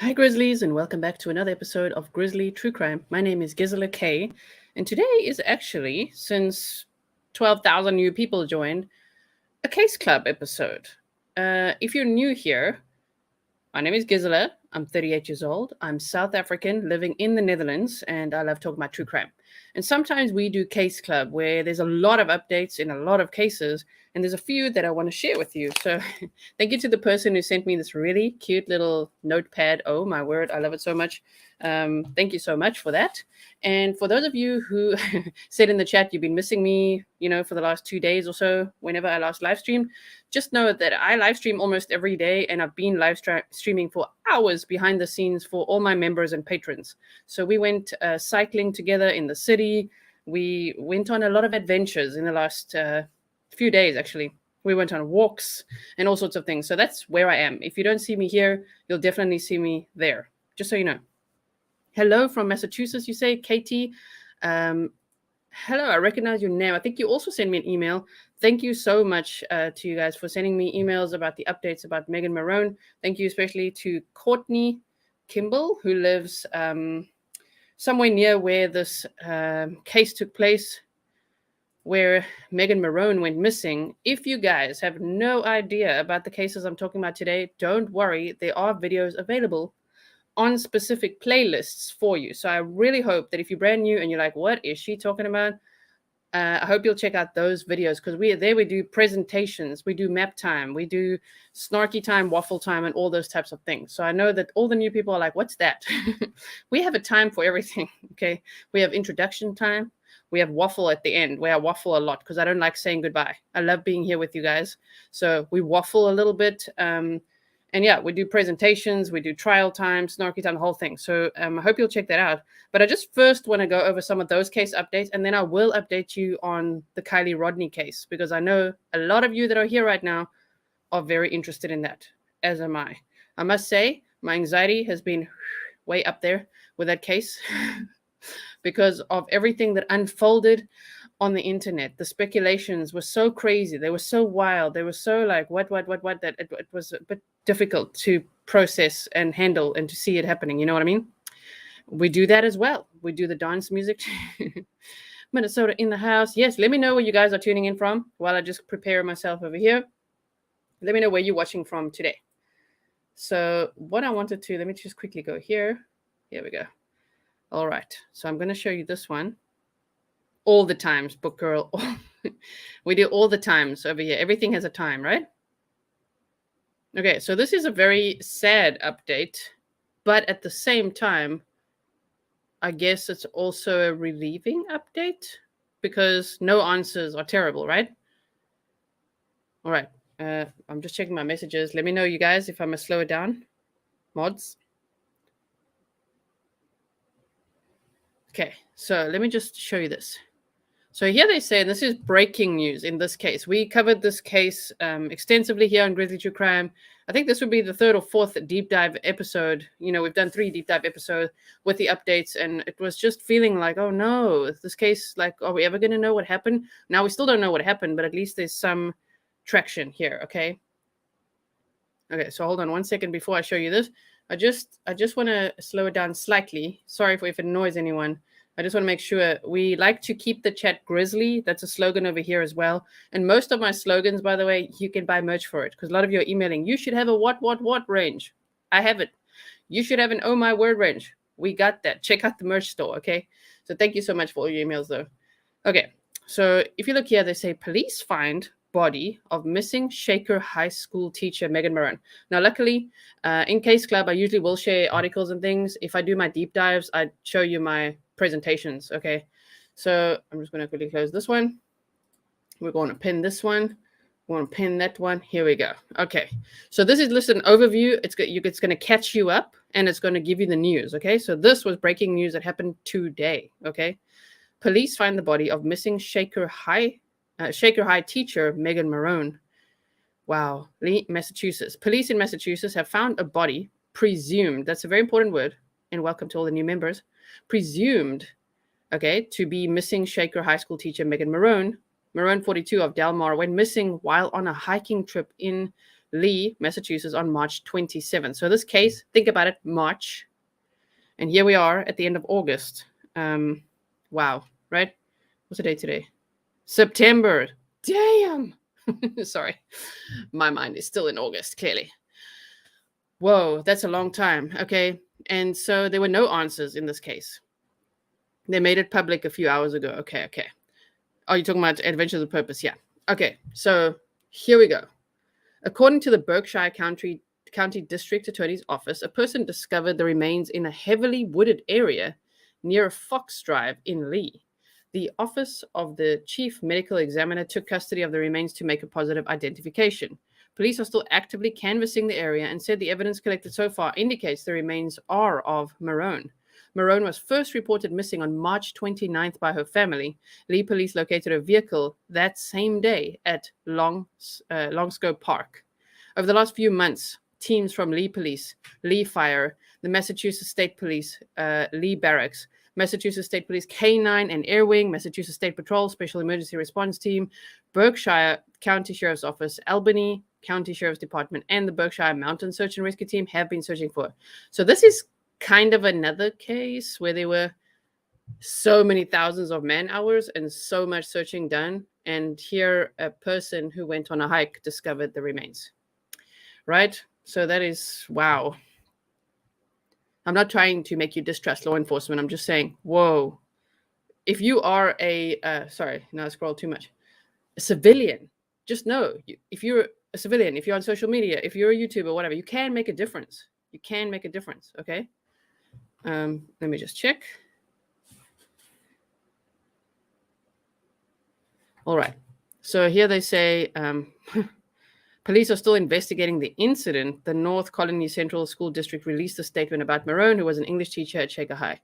Hi, Grizzlies, and welcome back to another episode of Grizzly True Crime. My name is Gisela K, and today is actually, since 12,000 new people joined, a Case Club episode. If you're new here, my name is Gisela. I'm 38 years old. I'm South African, living in the Netherlands, and I love talking about true crime. And sometimes we do Case Club, where there's a lot of updates in a lot of cases, and there's a few that I want to share with you. So thank you to the person who sent me this really cute little notepad. Oh, my word, I love it so much. Thank you so much for that. And for those of you who said in the chat you've been missing me, for the last 2 days or so, whenever I last live stream, just know that I live stream almost every day, and I've been live streaming for hours behind the scenes for all my members and patrons. So we went cycling together in the city. We went on a lot of adventures in the last few days, actually. We went on walks and all sorts of things. So that's where I am. If you don't see me here, you'll definitely see me there, just so you know. Hello from Massachusetts, you say, Katie. Hello, I recognize your name. I think you also sent me an email. Thank you so much to you guys for sending me emails about the updates about Meghan Marohn. Thank you especially to Courtney Kimball, who lives somewhere near where this case took place, where Meghan Marohn went missing. If you guys have no idea about the cases I'm talking about today, don't worry. There are videos available on specific playlists for you. So I really hope that if you're brand new and you're like, what is she talking about? I hope you'll check out those videos, because we do presentations, we do map time, we do snarky time, waffle time, and all those types of things. So I know that all the new people are like, what's that? We have a time for everything, okay? We have introduction time. We have waffle at the end, where I waffle a lot because I don't like saying goodbye. I love being here with you guys. So we waffle a little bit. And yeah, we do presentations, we do trial time, snarky time, the whole thing. So I hope you'll check that out. But I just first want to go over some of those case updates, and then I will update you on the Kylie Rodney case, because I know a lot of you that are here right now are very interested in that, as am I. I must say, my anxiety has been way up there with that case because of everything that unfolded on the internet. The speculations were so crazy. They were so wild. They were so like, what, that it was a bit difficult to process and handle and to see it happening. You know what I mean? We do that as well. We do the dance music. Minnesota in the house. Yes, let me know where you guys are tuning in from while I just prepare myself over here. Let me know where you're watching from today. So what I wanted to, let me just quickly go here. Here we go. All right. So I'm going to show you this one. All the times, book girl. We do all the times over here. Everything has a time, right? Okay, so this is a very sad update, but at the same time, I guess it's also a relieving update, because no answers are terrible, right? All right, I'm just checking my messages. Let me know, you guys, if I must slow it down. Mods. Okay, so let me just show you this. So here they say, and this is breaking news in this case. We covered this case extensively here on Grizzly True Crime. I think this would be the third or fourth deep dive episode. We've done 3 deep dive episodes with the updates, and it was just feeling like, oh no, this case, like, are we ever going to know what happened? Now, we still don't know what happened, but at least there's some traction here, okay? Okay, so hold on 1 second before I show you this. I just want to slow it down slightly. Sorry if it annoys anyone. I just want to make sure we like to keep the chat grizzly. That's a slogan over here as well. And most of my slogans, by the way, you can buy merch for it, because a lot of you are emailing, you should have a what range. I have it. You should have an oh my word range. We got that. Check out the merch store, okay? So thank you so much for all your emails, though. Okay, so if you look here, they say police find body of missing Shaker High School teacher Meghan Marohn. Now, luckily, in Case Club, I usually will share articles and things. If I do my deep dives, I show you my presentations, okay? So I'm just going to quickly close this one. We're going to pin this one. We're going to pin that one. Here we go. Okay, so this is just an overview. It's going to catch you up, and it's going to give you the news, okay? So this was breaking news that happened today, okay? Police find the body of missing Shaker High teacher Meghan Marohn. Wow. Massachusetts. Police in Massachusetts have found a body presumed, that's a very important word, and welcome to all the new members, presumed, okay, to be missing Shaker High School teacher Meghan Marohn. Marone, 42, of Del Mar, went missing while on a hiking trip in Lee, Massachusetts on March 27th. So this case, think about it, March. And here we are at the end of August. Wow, right? What's the date today? September. Damn. Sorry. My mind is still in August, clearly. Whoa, that's a long time. Okay. And so there were no answers in this case. They made it public a few hours ago. Okay. Oh, you're talking about Adventures of Purpose? Yeah. Okay. So here we go. According to the Berkshire County District Attorney's Office, a person discovered the remains in a heavily wooded area near a Fox Drive in Lee. The Office of the Chief Medical Examiner took custody of the remains to make a positive identification. Police are still actively canvassing the area and said the evidence collected so far indicates the remains are of Marone. Marone was first reported missing on March 29th by her family. Lee police located a vehicle that same day at Longscope Park. Over the last few months, teams from Lee Police, Lee Fire, the Massachusetts State Police, Lee Barracks, Massachusetts State Police K9 and Air Wing, Massachusetts State Patrol Special Emergency Response Team, Berkshire County Sheriff's Office, Albany County Sheriff's Department, and the Berkshire Mountain Search and Rescue Team have been searching for her. So this is kind of another case where there were so many thousands of man hours and so much searching done. And here a person who went on a hike discovered the remains. Right? So that is, wow. I'm not trying to make you distrust law enforcement. I'm just saying, whoa. If you are a scroll too much. A civilian, just know, if you're a civilian, if you're on social media, if you're a YouTuber, whatever, you can make a difference. You can make a difference, okay? Let me just check. All right. So here they say, police are still investigating the incident. The North Colony Central School District released a statement about Marone, who was an English teacher at Shaker High.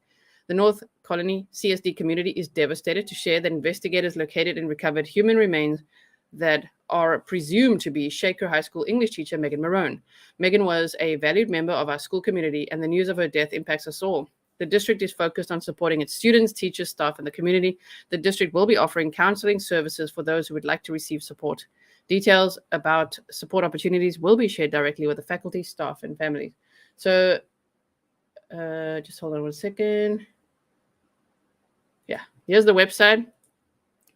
The North Colony CSD community is devastated to share that investigators located and recovered human remains that are presumed to be Shaker High School English teacher Meghan Marohn. Meghan was a valued member of our school community, and the news of her death impacts us all. The district is focused on supporting its students, teachers, staff, and the community. The district will be offering counseling services for those who would like to receive support. Details about support opportunities will be shared directly with the faculty, staff, and families. So just hold on one second. Yeah, here's the website.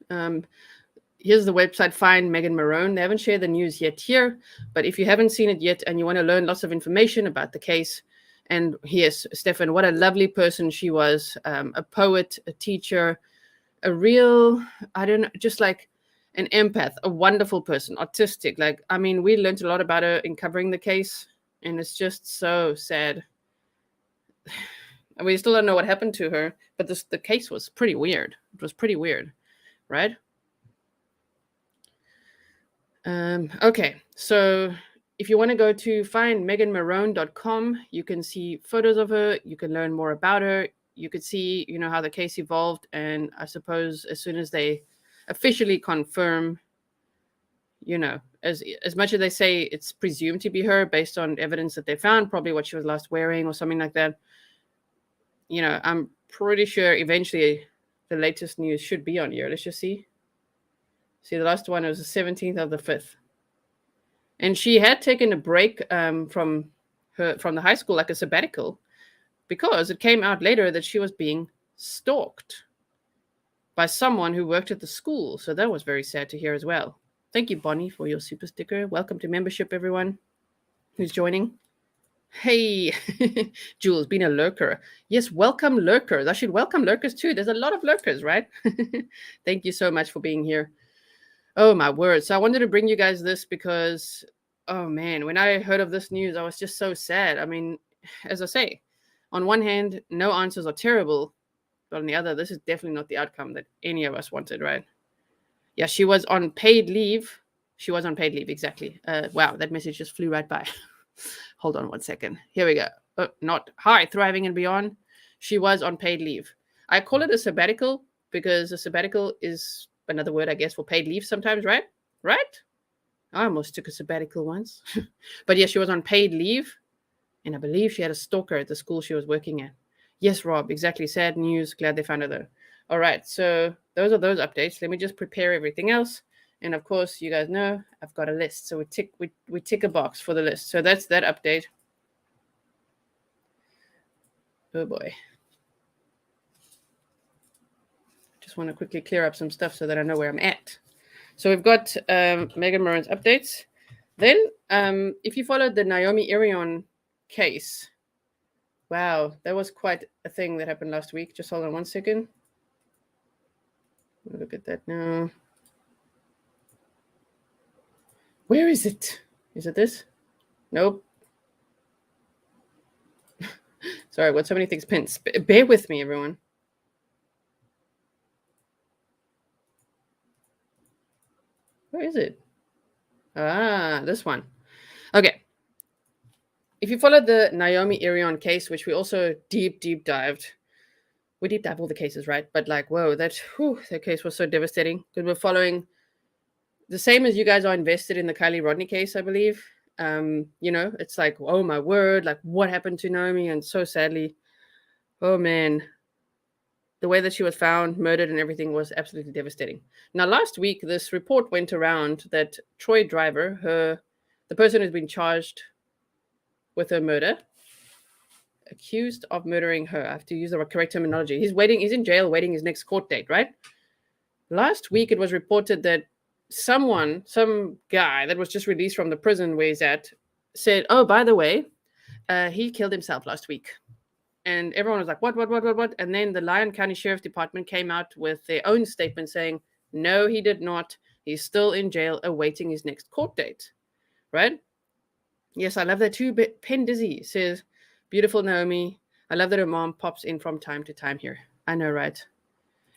Here's the website, Find Meghan Marohn. They haven't shared the news yet here, but if you haven't seen it yet and you want to learn lots of information about the case, and yes, Stefan, what a lovely person she was, a poet, a teacher, a real, just like an empath, a wonderful person, autistic. Like, I mean, we learned a lot about her in covering the case, and it's just so sad. We still don't know what happened to her, but the case was pretty weird. It was pretty weird, right? Okay, so if you want to go to findmeghanmarohn.com, you can see photos of her. You can learn more about her. You could see, how the case evolved. And I suppose as soon as they officially confirm, as much as they say it's presumed to be her based on evidence that they found, probably what she was last wearing or something like that. I'm pretty sure eventually the latest news should be on here. Let's just see. See, the last one was the 17th of the 5th. And she had taken a break from the high school, like a sabbatical, because it came out later that she was being stalked by someone who worked at the school. So that was very sad to hear as well. Thank you, Bonnie, for your super sticker. Welcome to membership, everyone who's joining. Hey, Jules, being a lurker. Yes, welcome lurkers. I should welcome lurkers too. There's a lot of lurkers, right? Thank you so much for being here. Oh, my word. So I wanted to bring you guys this because, oh, man, when I heard of this news, I was just so sad. I mean, as I say, on one hand, no answers are terrible. But on the other, this is definitely not the outcome that any of us wanted, right? Yeah, she was on paid leave. She was on paid leave, exactly. Wow, that message just flew right by. Hold on one second. Here we go. Hi, Thriving and Beyond. She was on paid leave. I call it a sabbatical because a sabbatical is another word, I guess, for paid leave sometimes, right? Right? I almost took a sabbatical once. But yeah, she was on paid leave. And I believe she had a stalker at the school she was working at. Yes, Rob, exactly. Sad news. Glad they found her though. All right, so those are those updates. Let me just prepare everything else. And of course, you guys know I've got a list. So we tick a box for the list. So that's that update. Oh boy. Just want to quickly clear up some stuff so that I know where I'm at. So we've got Meghan Marohn's updates. Then, if you followed the Naomi Irion case, wow, that was quite a thing that happened last week. Just hold on 1 second. Look at that now. Where is it? Is it this? Nope. Sorry, I've got so many things pinned. Bear with me, everyone. Where is it? Ah, this one. Okay. If you followed the Naomi Irion case, which we also deep dived, we deep dive all the cases, right? But like, whoa, that case was so devastating because we're following the same as you guys are invested in the Kylie Rodney case, I believe. It's like, oh my word, like what happened to Naomi? And so sadly, oh man, the way that she was found, murdered, and everything was absolutely devastating. Now, last week, this report went around that Troy Driver, the person who's been charged with her murder, accused of murdering her. I have to use the correct terminology. He's in jail waiting his next court date, right? Last week, it was reported that some guy that was just released from the prison where he's at, said, oh, by the way, he killed himself last week. And everyone was like, what? And then the Lyon County Sheriff's Department came out with their own statement saying, no, he did not. He's still in jail awaiting his next court date, right? Yes, I love that too. But Penn Dizzy says, beautiful Naomi. I love that her mom pops in from time to time here. I know, right?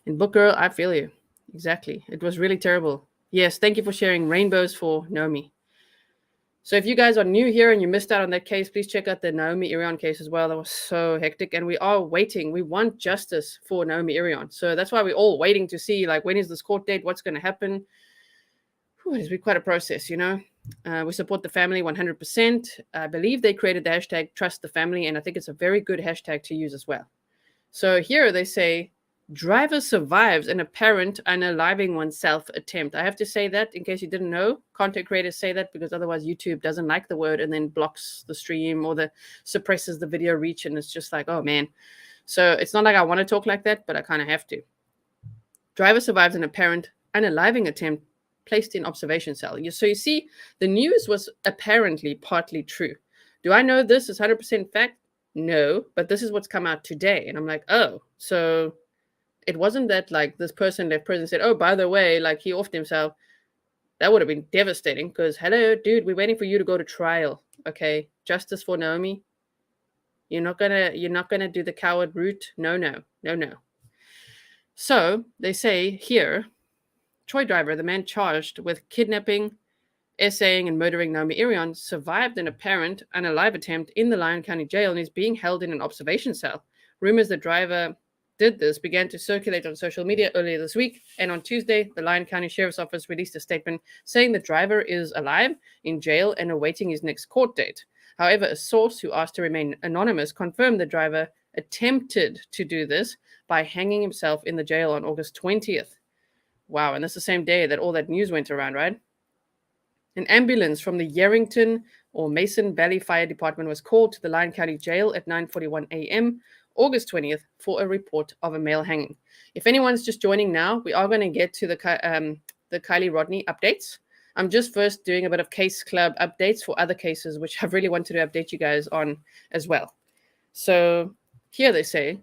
And Book Girl, I feel you. Exactly. It was really terrible. Yes, thank you for sharing rainbows for Naomi. So if you guys are new here and you missed out on that case, please check out the Naomi Irion case as well. That was so hectic. And we are waiting. We want justice for Naomi Irion. So that's why we're all waiting to see, like, when is this court date? What's going to happen? It's been quite a process, you know. We support the family 100%. I believe they created the hashtag Trust the Family, and I think it's a very good hashtag to use as well. So here they say, driver survives an apparent unaliving oneself attempt. I have to say that in case you didn't know. Content creators say that because otherwise YouTube doesn't like the word and then blocks the stream or suppresses the video reach, and it's just like, oh man. So it's not like I want to talk like that, but I kind of have to. Driver survives an apparent unaliving attempt placed in observation cell. So you see, the news was apparently partly true. Do I know this is 100% fact? No, but this is what's come out today. And I'm like, oh, so it wasn't that like this person left prison and said, oh, by the way, like he offed himself. That would have been devastating because, hello, dude, we're waiting for you to go to trial. Okay, justice for Naomi. You're not gonna do the coward route. No. So they say here, Troy Driver, the man charged with kidnapping, essaying, and murdering Naomi Irion, survived an apparent unalive attempt in the Lyon County Jail and is being held in an observation cell. Rumors that Driver did this began to circulate on social media earlier this week, and on Tuesday, the Lyon County Sheriff's Office released a statement saying the driver is alive, in jail, and awaiting his next court date. However, a source who asked to remain anonymous confirmed the driver attempted to do this by hanging himself in the jail on August 20th. Wow, and that's the same day that all that news went around, right? An ambulance from the Yerington or Mason Valley Fire Department was called to the Lyon County Jail at 9:41 a.m., August 20th, for a report of a male hanging. If anyone's just joining now, we are going to get to the Kylie Rodney updates. I'm just first doing a bit of case club updates for other cases, which I've really wanted to update you guys on as well. So here they say,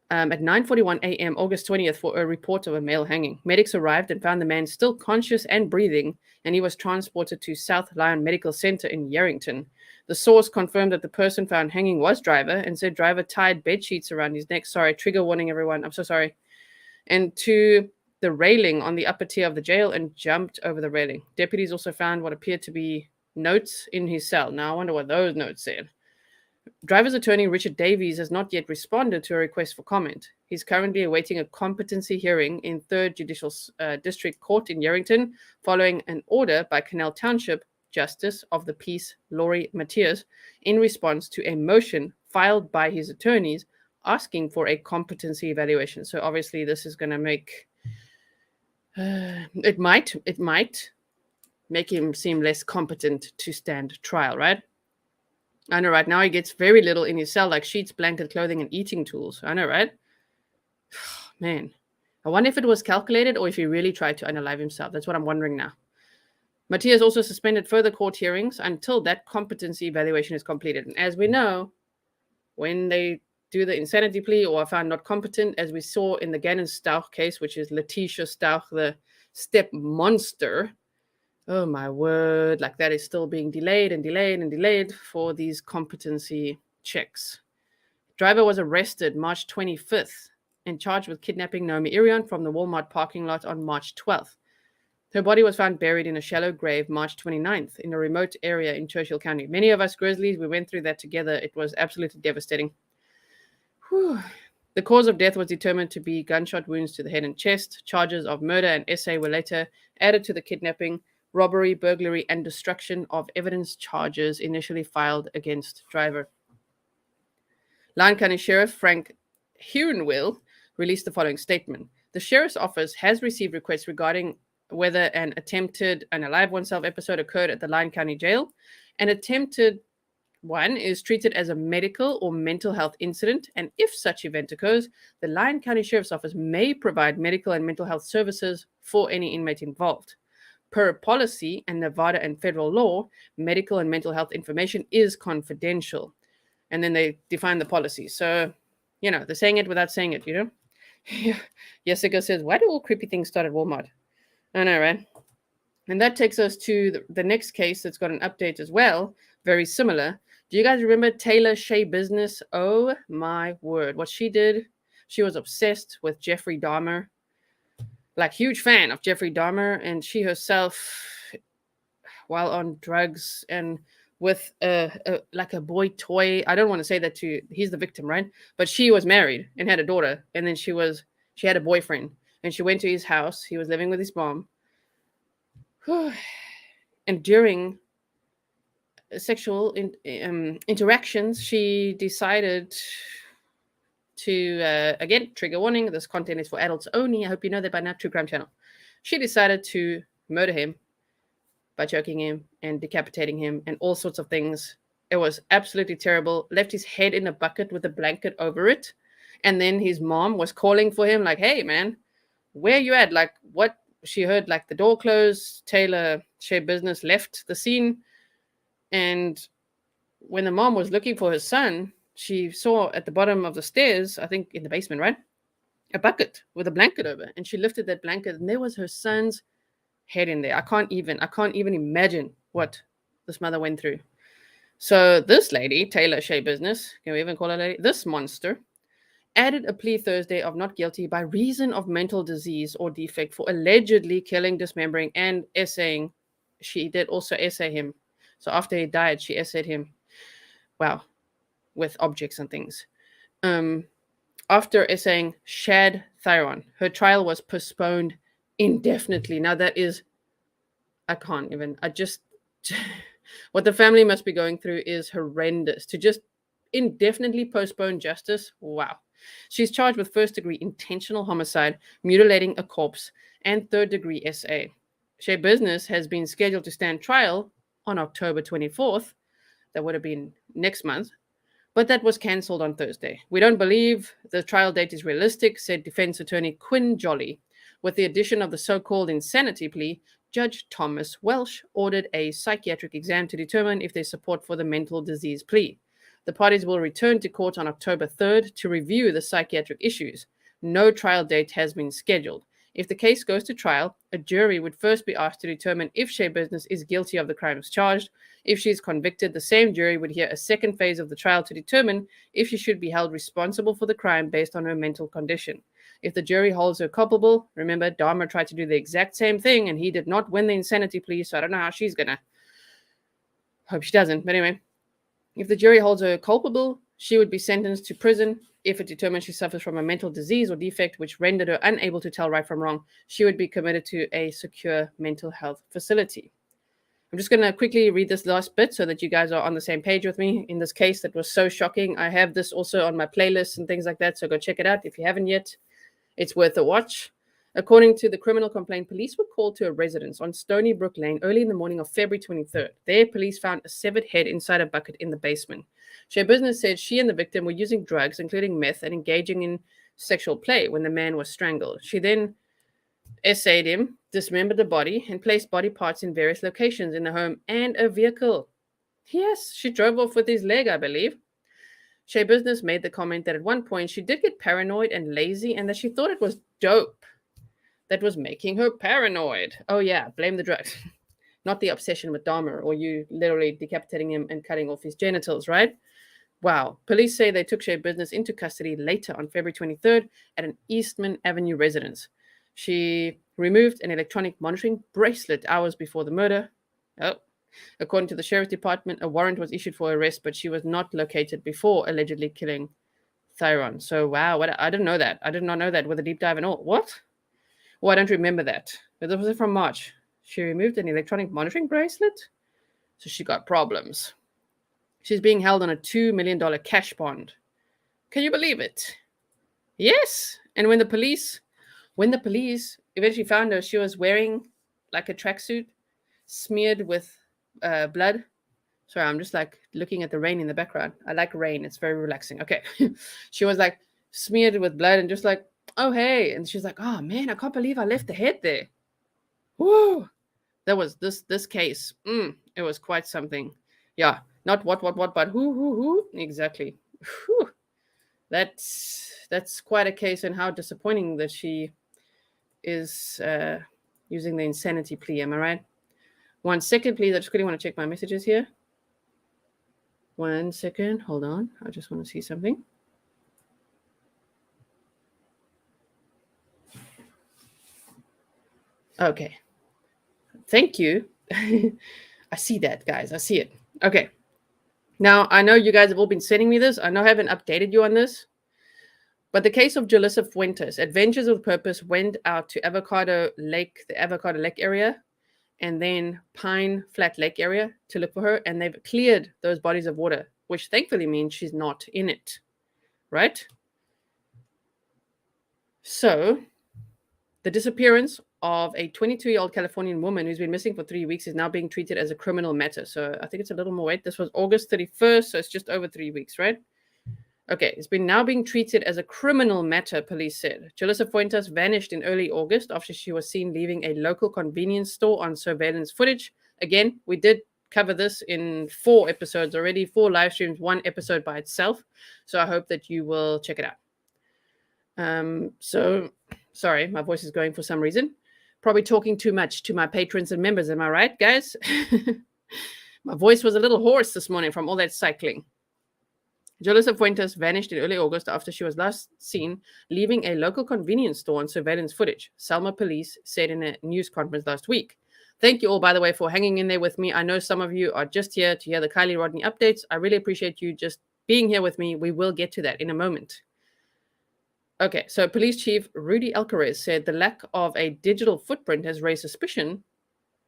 at 9:41 a.m., August 20th, for a report of a male hanging. Medics arrived and found the man still conscious and breathing, and he was transported to South Lyon Medical Center in Yerington. The source confirmed that the person found hanging was Driver and said Driver tied bed sheets around his neck. Sorry, trigger warning, everyone. I'm so sorry. And to the railing on the upper tier of the jail and jumped over the railing. Deputies also found what appeared to be notes in his cell. Now, I wonder what those notes said. Driver's attorney Richard Davies has not yet responded to a request for comment. He's currently awaiting a competency hearing in 3rd Judicial District Court in Yerington following an order by Canal Township Justice of the Peace Laurie Matthias in response to a motion filed by his attorneys asking for a competency evaluation. So obviously this is going to make It might make him seem less competent to stand trial, right? I know, right? Now he gets very little in his cell, like sheets, blanket, clothing, and eating tools. I know, right? Man, I wonder if it was calculated or if he really tried to unalive himself. That's what I'm wondering now. Matthias also suspended further court hearings until that competency evaluation is completed. And as we know, when they do the insanity plea or are found not competent, as we saw in the Gannon Stauch case, which is Letitia Stauch, the step monster. Oh my word, like that is still being delayed and delayed and delayed for these competency checks. Driver was arrested March 25th and charged with kidnapping Naomi Irion from the Walmart parking lot on March 12th. Her body was found buried in a shallow grave March 29th in a remote area in Churchill County. Many of us Grizzlies, we went through that together. It was absolutely devastating. Whew. The cause of death was determined to be gunshot wounds to the head and chest. Charges of murder and essay were later added to the kidnapping, robbery, burglary, and destruction of evidence charges initially filed against driver. Lyon County Sheriff Frank Huronville released the following statement. The Sheriff's Office has received requests regarding whether an attempted unalive oneself episode occurred at the Lyon County Jail. An attempted one is treated as a medical or mental health incident, and if such event occurs, the Lyon County Sheriff's Office may provide medical and mental health services for any inmate involved. Per policy and Nevada and federal law, medical and mental health information is confidential. And then they define the policy. So, they're saying it without saying it, Jessica says, why do all creepy things start at Walmart? I know, right? And that takes us to the next case that's got an update as well, very similar. Do you guys remember Taylor Shea-Business? Oh my word. What she did, she was obsessed with Jeffrey Dahmer, like huge fan of Jeffrey Dahmer, and she herself, while on drugs and with like a boy toy, I don't want to say that he's the victim, right? But she was married and had a daughter, and then she had a boyfriend, and she went to his house. He was living with his mom. And during sexual interactions, she decided to, again, trigger warning, this content is for adults only. I hope you know that by now, True Crime Channel. She decided to murder him by choking him and decapitating him and all sorts of things. It was absolutely terrible. Left his head in a bucket with a blanket over it. And then his mom was calling for him like, hey, man, where you at? Like, what? She heard like the door close. Taylor Shea-Business left the scene. And when the mom was looking for her son, she saw at the bottom of the stairs, I think in the basement, right? A bucket with a blanket over. And she lifted that blanket and there was her son's head in there. I can't even imagine what this mother went through. So this lady, Taylor Shea-Business, can we even call her lady? This monster added a plea Thursday of not guilty by reason of mental disease or defect for allegedly killing, dismembering, and essaying. She did also essay him. So after he died, she essayed him. Wow. With objects and things. After essaying Shad Thyron, her trial was postponed indefinitely. Now that is, what the family must be going through is horrendous. To just indefinitely postpone justice, wow. She's charged with first-degree intentional homicide, mutilating a corpse, and third-degree SA. Shea-Business has been scheduled to stand trial on October 24th. That would have been next month. But that was cancelled on Thursday. We don't believe the trial date is realistic, said defense attorney Quinn Jolly. With the addition of the so-called insanity plea, Judge Thomas Welsh ordered a psychiatric exam to determine if there's support for the mental disease plea. The parties will return to court on October 3rd to review the psychiatric issues. No trial date has been scheduled. If the case goes to trial, a jury would first be asked to determine if Shea-Business is guilty of the crimes charged. If she is convicted, the same jury would hear a second phase of the trial to determine if she should be held responsible for the crime based on her mental condition. If the jury holds her culpable, remember, Dahmer tried to do the exact same thing and he did not win the insanity plea, so I don't know how she's gonna. Hope she doesn't, but anyway. If the jury holds her culpable, she would be sentenced to prison. If it determines she suffers from a mental disease or defect which rendered her unable to tell right from wrong, she would be committed to a secure mental health facility. I'm just going to quickly read this last bit so that you guys are on the same page with me in this case that was so shocking. I have this also on my playlist and things like that, so go check it out if you haven't yet. It's worth a watch. According to the criminal complaint, police were called to a residence on Stony Brook Lane early in the morning of February 23rd. There, police found a severed head inside a bucket in the basement. Shea-Business said she and the victim were using drugs, including meth, and engaging in sexual play when the man was strangled. She then essayed him, dismembered the body, and placed body parts in various locations in the home and a vehicle. Yes, she drove off with his leg, I believe. Shea-Business made the comment that at one point she did get paranoid and lazy and that she thought it was dope that was making her paranoid. Oh yeah, blame the drugs. Not the obsession with Dahmer or you literally decapitating him and cutting off his genitals, right? Wow. Police say they took Shea-Business into custody later on February 23rd at an Eastman Avenue residence. She removed an electronic monitoring bracelet hours before the murder. Oh. According to the sheriff's department, a warrant was issued for arrest, but she was not located before allegedly killing Thyron. So, wow, I didn't know that. I did not know that with a deep dive and all. What? Oh, I don't remember that. But that was from March. She removed an electronic monitoring bracelet, so she got problems. She's being held on a $2 million cash bond. Can you believe it? Yes. And when the police eventually found her, she was wearing like a tracksuit smeared with blood. Sorry, I'm just like looking at the rain in the background. I like rain. It's very relaxing. Okay. She was like smeared with blood and just like, oh, hey. And she's like, oh, man, I can't believe I left the head there. Whoa. That was this case. It was quite something. Yeah. Not what, but who. Exactly. Whew. That's quite a case, and how disappointing that she is using the insanity plea. Am I right? 1 second, please. I just really want to check my messages here. 1 second. Hold on. I just want to see something. Okay. Thank you. I see that, guys. I see it. Okay. Now, I know you guys have all been sending me this. I know I haven't updated you on this. But the case of Jolissa Fuentes, Adventures with Purpose went out to Avocado Lake, the Avocado Lake area, and then Pine Flat Lake area to look for her. And they've cleared those bodies of water, which thankfully means she's not in it. Right? So, the disappearance of a 22-year-old Californian woman who's been missing for 3 weeks is now being treated as a criminal matter. So I think it's a little more weight. This was August 31st, so it's just over 3 weeks, right? Okay, it's been now being treated as a criminal matter, police said. Julissa Fuentes vanished in early August after she was seen leaving a local convenience store on surveillance footage. Again, we did cover this in 4 episodes already, 4 live streams, 1 episode by itself. So I hope that you will check it out. So, sorry, my voice is going for some reason. Probably talking too much to my patrons and members. Am I right, guys? My voice was a little hoarse this morning from all that cycling. Jolissa Fuentes vanished in early August after she was last seen leaving a local convenience store on surveillance footage, Selma police said in a news conference last week. Thank you all, by the way, for hanging in there with me. I know some of you are just here to hear the Kylie Rodney updates. I really appreciate you just being here with me. We will get to that in a moment. Okay, so Police Chief Rudy Alcarez said the lack of a digital footprint has raised suspicion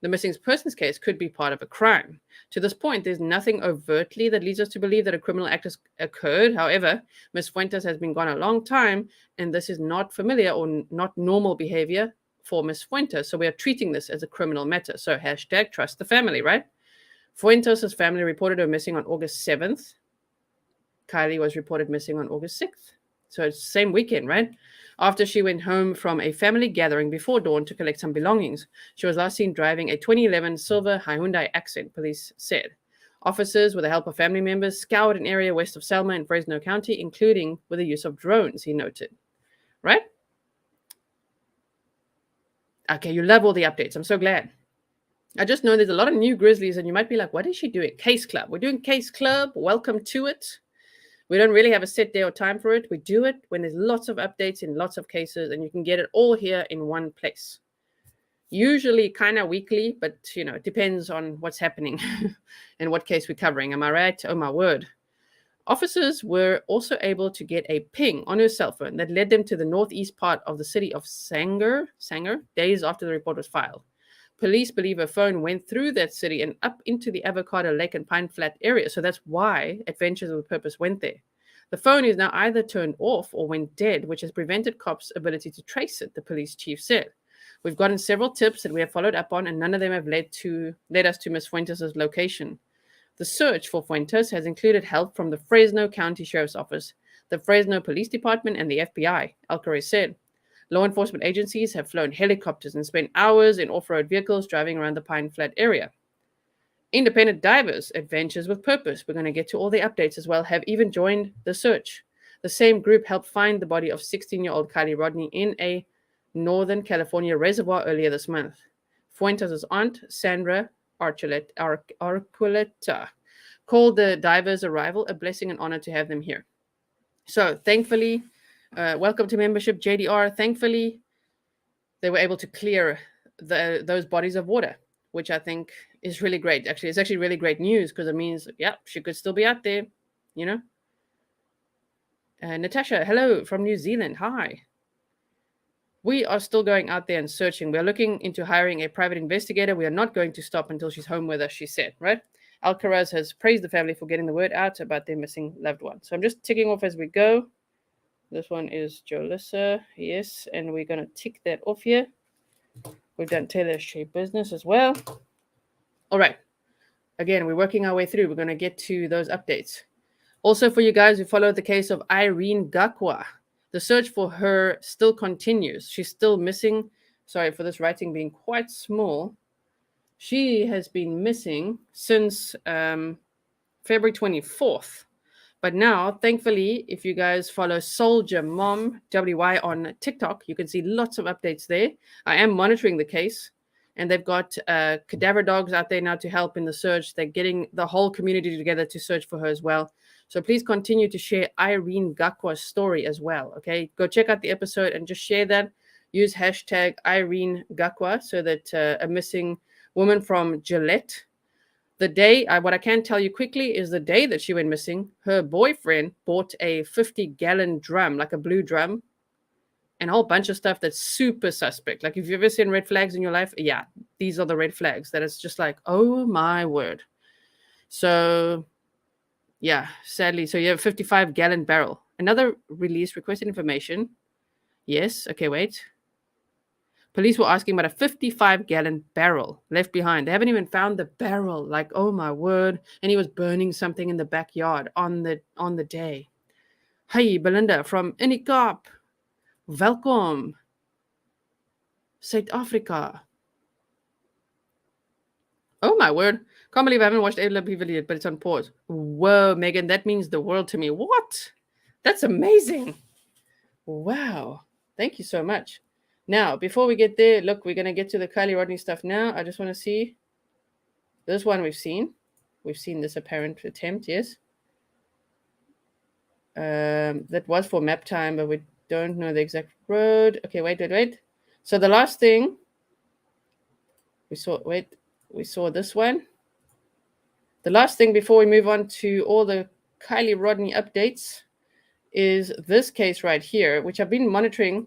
the missing persons case could be part of a crime. To this point, there's nothing overtly that leads us to believe that a criminal act has occurred. However, Ms. Fuentes has been gone a long time, and this is not familiar or not normal behavior for Ms. Fuentes. So we are treating this as a criminal matter. So hashtag trust the family, right? Fuentes' family reported her missing on August 7th. Kylie was reported missing on August 6th. So it's the same weekend, right? After she went home from a family gathering before dawn to collect some belongings, she was last seen driving a 2011 silver Hyundai Accent, police said. Officers, with the help of family members, scoured an area west of Selma in Fresno County, including with the use of drones, he noted. Right? Okay, you love all the updates. I'm so glad. I just know there's a lot of new Grizzlies, and you might be like, what is she doing? Case Club. We're doing Case Club. Welcome to it. We don't really have a set day or time for it. We do it when there's lots of updates in lots of cases, and you can get it all here in one place. Usually kind of weekly, but, it depends on what's happening and what case we're covering. Am I right? Oh, my word. Officers were also able to get a ping on her cell phone that led them to the northeast part of the city of Sanger, days after the report was filed. Police believe her phone went through that city and up into the Avocado Lake and Pine Flat area. So that's why Adventures with Purpose went there. The phone is now either turned off or went dead, which has prevented cops' ability to trace it, the police chief said. We've gotten several tips that we have followed up on, and none of them have led us to Ms. Fuentes' location. The search for Fuentes has included help from the Fresno County Sheriff's Office, the Fresno Police Department, and the FBI, Alcaraz said. Law enforcement agencies have flown helicopters and spent hours in off-road vehicles driving around the Pine Flat area. Independent divers, Adventures with Purpose, we're going to get to all the updates as well, have even joined the search. The same group helped find the body of 16-year-old Kylie Rodney in a Northern California reservoir earlier this month. Fuentes' aunt, Sandra Archuleta, called the divers' arrival a blessing and honor to have them here. So thankfully, welcome to membership, JDR. Thankfully, they were able to clear those bodies of water, which I think is really great. Actually, it's actually really great news because it means, yeah, she could still be out there, you know. Natasha, hello from New Zealand. Hi. We are still going out there and searching. We are looking into hiring a private investigator. We are not going to stop until she's home with us, she said, right? Alcaraz has praised the family for getting the word out about their missing loved one. So I'm just ticking off as we go. This one is Jolissa, yes, and we're going to tick that off here. We've done Taylor's Shea-Business as well. All right. Again, we're working our way through. We're going to get to those updates. Also, for you guys who followed the case of Irene Gakwa, the search for her still continues. She's still missing. Sorry for this writing being quite small. She has been missing since February 24th. But now, thankfully, if you guys follow Soldier Mom WY on TikTok, you can see lots of updates there. I am monitoring the case, and they've got cadaver dogs out there now to help in the search. They're getting the whole community together to search for her as well. So please continue to share Irene Gakwa's story as well, okay? Go check out the episode and just share that. Use hashtag Irene Gakwa so that a missing woman from Gillette, the day, what I can tell you quickly is the day that she went missing, her boyfriend bought a 50-gallon drum, like a blue drum, and a whole bunch of stuff that's super suspect. Like if you've ever seen red flags in your life, yeah, these are the red flags. That it's just like, oh my word. So yeah, sadly, so you have a 55-gallon barrel. Another release requested information. Yes, okay, wait. Police were asking about a 55-gallon barrel left behind. They haven't even found the barrel. Like, oh my word. And he was burning something in the backyard on the day. Hey, Belinda from Inikop. Welcome. South Africa. Oh my word. Can't believe I haven't watched AWP yet, but it's on pause. Whoa, Megan, that means the world to me. What? That's amazing. Wow. Thank you so much. Now, before we get there, look, we're going to get to the Kylie Rodney stuff now. I just want to see. This one we've seen. We've seen this apparent attempt, yes. That was for map time, but we don't know the exact road. Okay, wait. So the last thing we saw this one. The last thing before we move on to all the Kylie Rodney updates is this case right here, which I've been monitoring.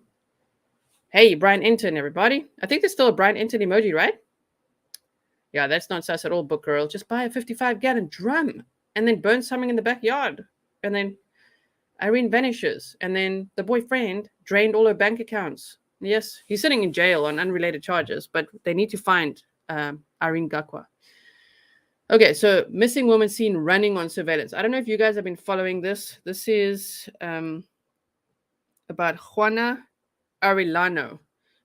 Hey, Brian Enton, everybody. I think there's still a Brian Enton emoji, right? Yeah, that's not sus at all, book girl. Just buy a 55-gallon drum and then burn something in the backyard. And then Irene vanishes. And then the boyfriend drained all her bank accounts. Yes, he's sitting in jail on unrelated charges, but they need to find Irene Gakwa. Okay, so missing woman seen running on surveillance. I don't know if you guys have been following this. This is about Juana Arellano.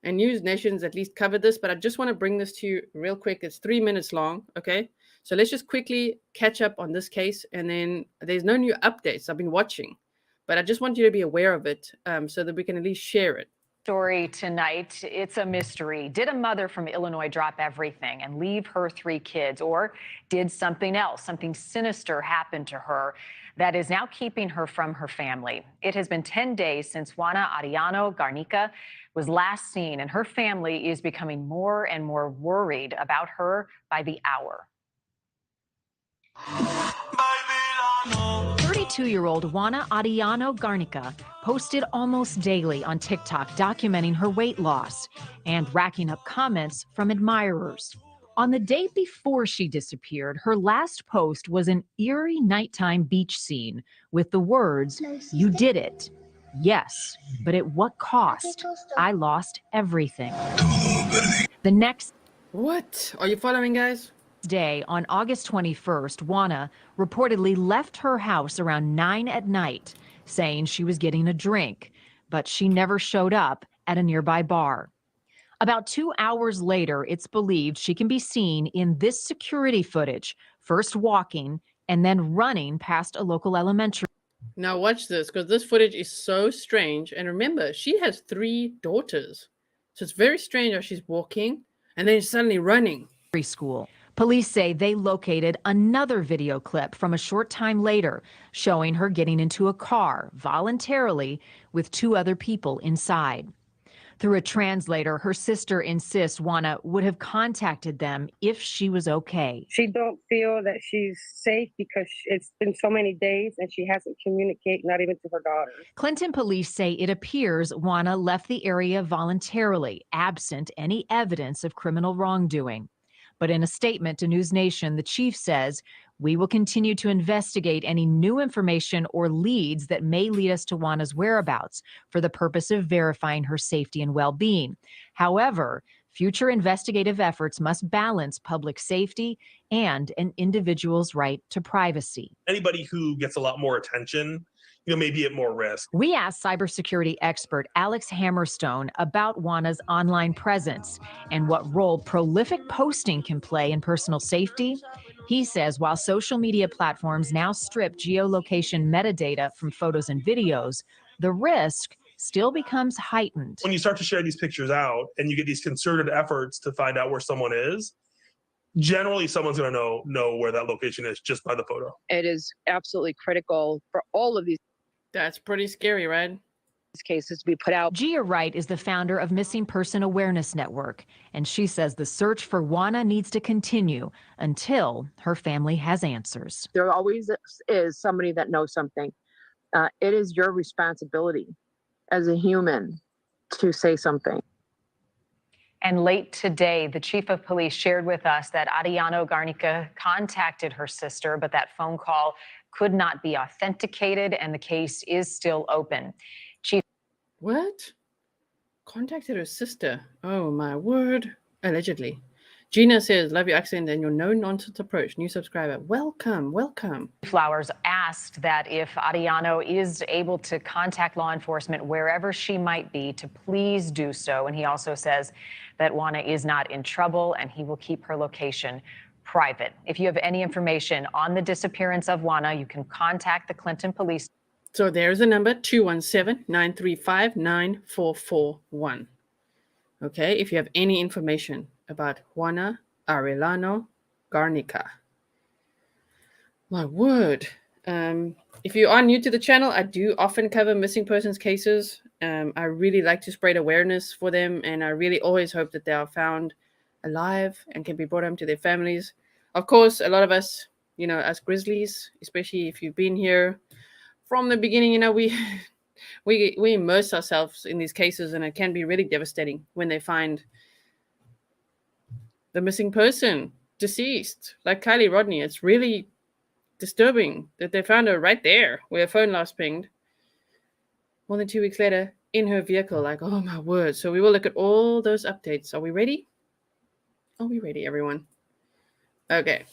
And News Nations at least covered this, but I just want to bring this to you real quick. It's 3 minutes long, okay? So let's just quickly catch up on this case, and then there's no new updates. I've been watching, but I just want you to be aware of it so that we can at least share it. Story tonight, it's a mystery. Did a mother from Illinois drop everything and leave her 3 kids, or did something else, something sinister happen to her that is now keeping her from her family? It has been 10 days since Juana Irion was last seen, and her family is becoming more and more worried about her by the hour. 32-year-old Juana Irion posted almost daily on TikTok documenting her weight loss and racking up comments from admirers. On the day before she disappeared, her last post was an eerie nighttime beach scene with the words, "You did it." Yes, but at what cost? I lost everything. The next What? Are you following, guys? day, on August 21st, Juana reportedly left her house around 9 at night, saying she was getting a drink, but she never showed up at a nearby bar. About 2 hours later, it's believed she can be seen in this security footage, first walking and then running past a local elementary. Now watch this, because this footage is so strange. And remember, she has 3 daughters. So it's very strange how she's walking and then suddenly running. School. Police say they located another video clip from a short time later showing her getting into a car voluntarily with 2 other people inside. Through a translator, her sister insists Juana would have contacted them if she was okay. She don't feel that she's safe because it's been so many days and she hasn't communicated, not even to her daughter. Clinton police say it appears Juana left the area voluntarily, absent any evidence of criminal wrongdoing. But in a statement to News Nation, the chief says, "We will continue to investigate any new information or leads that may lead us to Juana's whereabouts for the purpose of verifying her safety and well-being. However, future investigative efforts must balance public safety and an individual's right to privacy." Anybody who gets a lot more attention, may be at more risk. We asked cybersecurity expert Alex Hammerstone about Juana's online presence and what role prolific posting can play in personal safety. He says while social media platforms now strip geolocation metadata from photos and videos, the risk still becomes heightened. When you start to share these pictures out and you get these concerted efforts to find out where someone is, generally someone's going to know where that location is just by the photo. It is absolutely critical for all of these That's pretty scary, right? cases to be put out. Gia Wright is the founder of Missing Person Awareness Network, and she says the search for Juana needs to continue until her family has answers. There always is somebody that knows something. It is your responsibility as a human to say something. And late today, the chief of police shared with us that Arellano Garnica contacted her sister, but that phone call could not be authenticated and the case is still open. Chief. What? Contacted her sister. Oh my word. Allegedly. Gina says, "Love your accent and your no-nonsense approach." New subscriber. Welcome, welcome. Flowers asked that if Arellano is able to contact law enforcement wherever she might be, to please do so. And he also says that Juana is not in trouble and he will keep her location private. If you have any information on the disappearance of Juana, you can contact the Clinton police. So there's the number, 217-935-9441. Okay, if you have any information about Juana Arellano Garnica. My word. If you are new to the channel, I do often cover missing persons cases. I really like to spread awareness for them, and I really always hope that they are found alive and can be brought home to their families. Of course, a lot of us, as Grizzlies, especially if you've been here from the beginning, we immerse ourselves in these cases, and it can be really devastating when they find the missing person deceased, like Kylie Rodni. It's really disturbing that they found her right there where her phone last pinged. More than 2 weeks later, in her vehicle. Like, oh my word. So we will look at all those updates. Are we ready? Are we ready, everyone? Okay.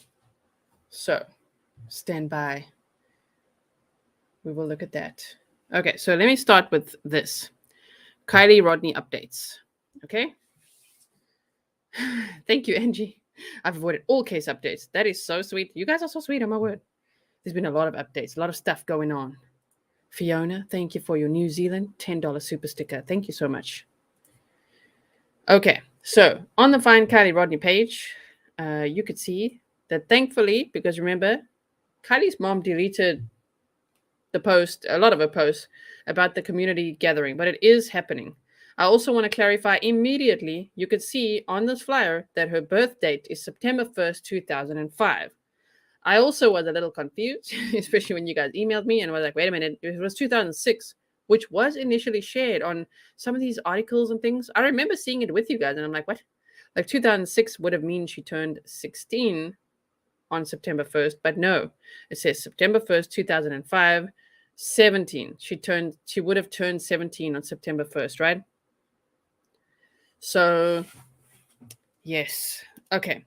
So, stand by. We will look at that. Okay, so let me start with this. Kylie Rodni updates. Okay? Thank you, Angie. I've avoided all case updates. That is so sweet. You guys are so sweet, on my word. There's been a lot of updates, a lot of stuff going on. Fiona, thank you for your New Zealand $10 super sticker. Thank you so much. Okay, so on the Find Kylie Rodni page, you could see that thankfully, because remember, Kylie's mom deleted the post, a lot of her posts about the community gathering, but it is happening. I also want to clarify immediately, you could see on this flyer that her birth date is September 1st, 2005. I also was a little confused, especially when you guys emailed me and was like, wait a minute, it was 2006, which was initially shared on some of these articles and things. I remember seeing it with you guys and I'm like, what? Like 2006 would have mean she turned 16 on September 1st, but no, it says September 1st, 2005, 17. She would have turned 17 on September 1st, right? So, yes. Okay.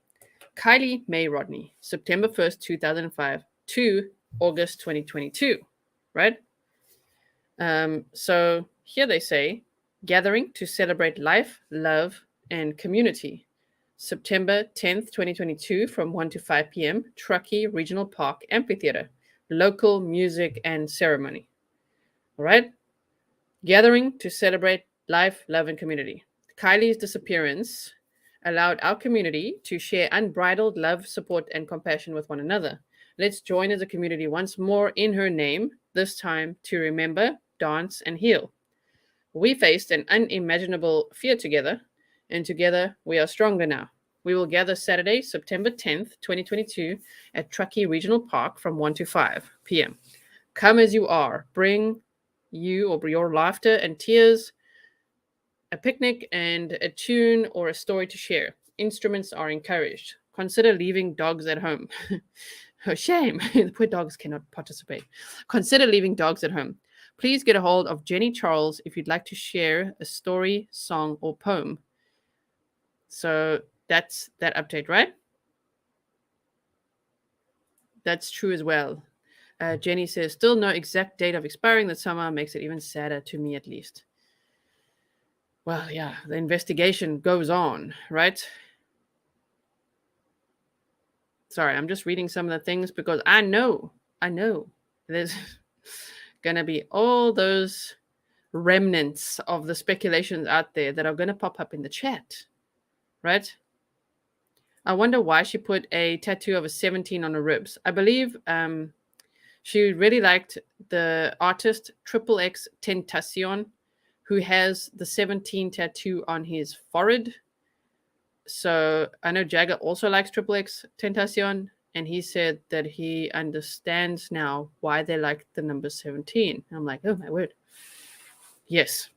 Kylie May Rodney, September 1st, 2005 to August 2022, right? So here they say, gathering to celebrate life, love, and community. September 10th, 2022 from 1 to 5 p.m., Truckee Regional Park Amphitheater. Local music and ceremony. All right? Gathering to celebrate life, love, and community. Kylie's disappearance allowed our community to share unbridled love, support, and compassion with one another. Let's join as a community once more in her name, this time to remember, dance, and heal. We faced an unimaginable fear together, and together we are stronger now. We will gather Saturday, September 10th, 2022 at Truckee Regional Park from 1 to 5 p.m. Come as you are. Bring you or your laughter and tears, a picnic and a tune or a story to share. Instruments are encouraged. Consider leaving dogs at home. Oh, shame. The poor dogs cannot participate. Consider leaving dogs at home. Please get a hold of Jenny Charles if you'd like to share a story, song, or poem. So that's that update, right? That's true as well. Jenny says, still no exact date of expiring that summer, makes it even sadder to me at least. Well, yeah, the investigation goes on, right? Sorry, I'm just reading some of the things because I know there's going to be all those remnants of the speculations out there that are going to pop up in the chat, right? I wonder why she put a tattoo of a 17 on her ribs. I believe she really liked the artist XXX Tentacion, who has the 17 tattoo on his forehead. So I know Jagger also likes XXX Tentacion, and he said that he understands now why they like the number 17. I'm like, oh my word. Yes.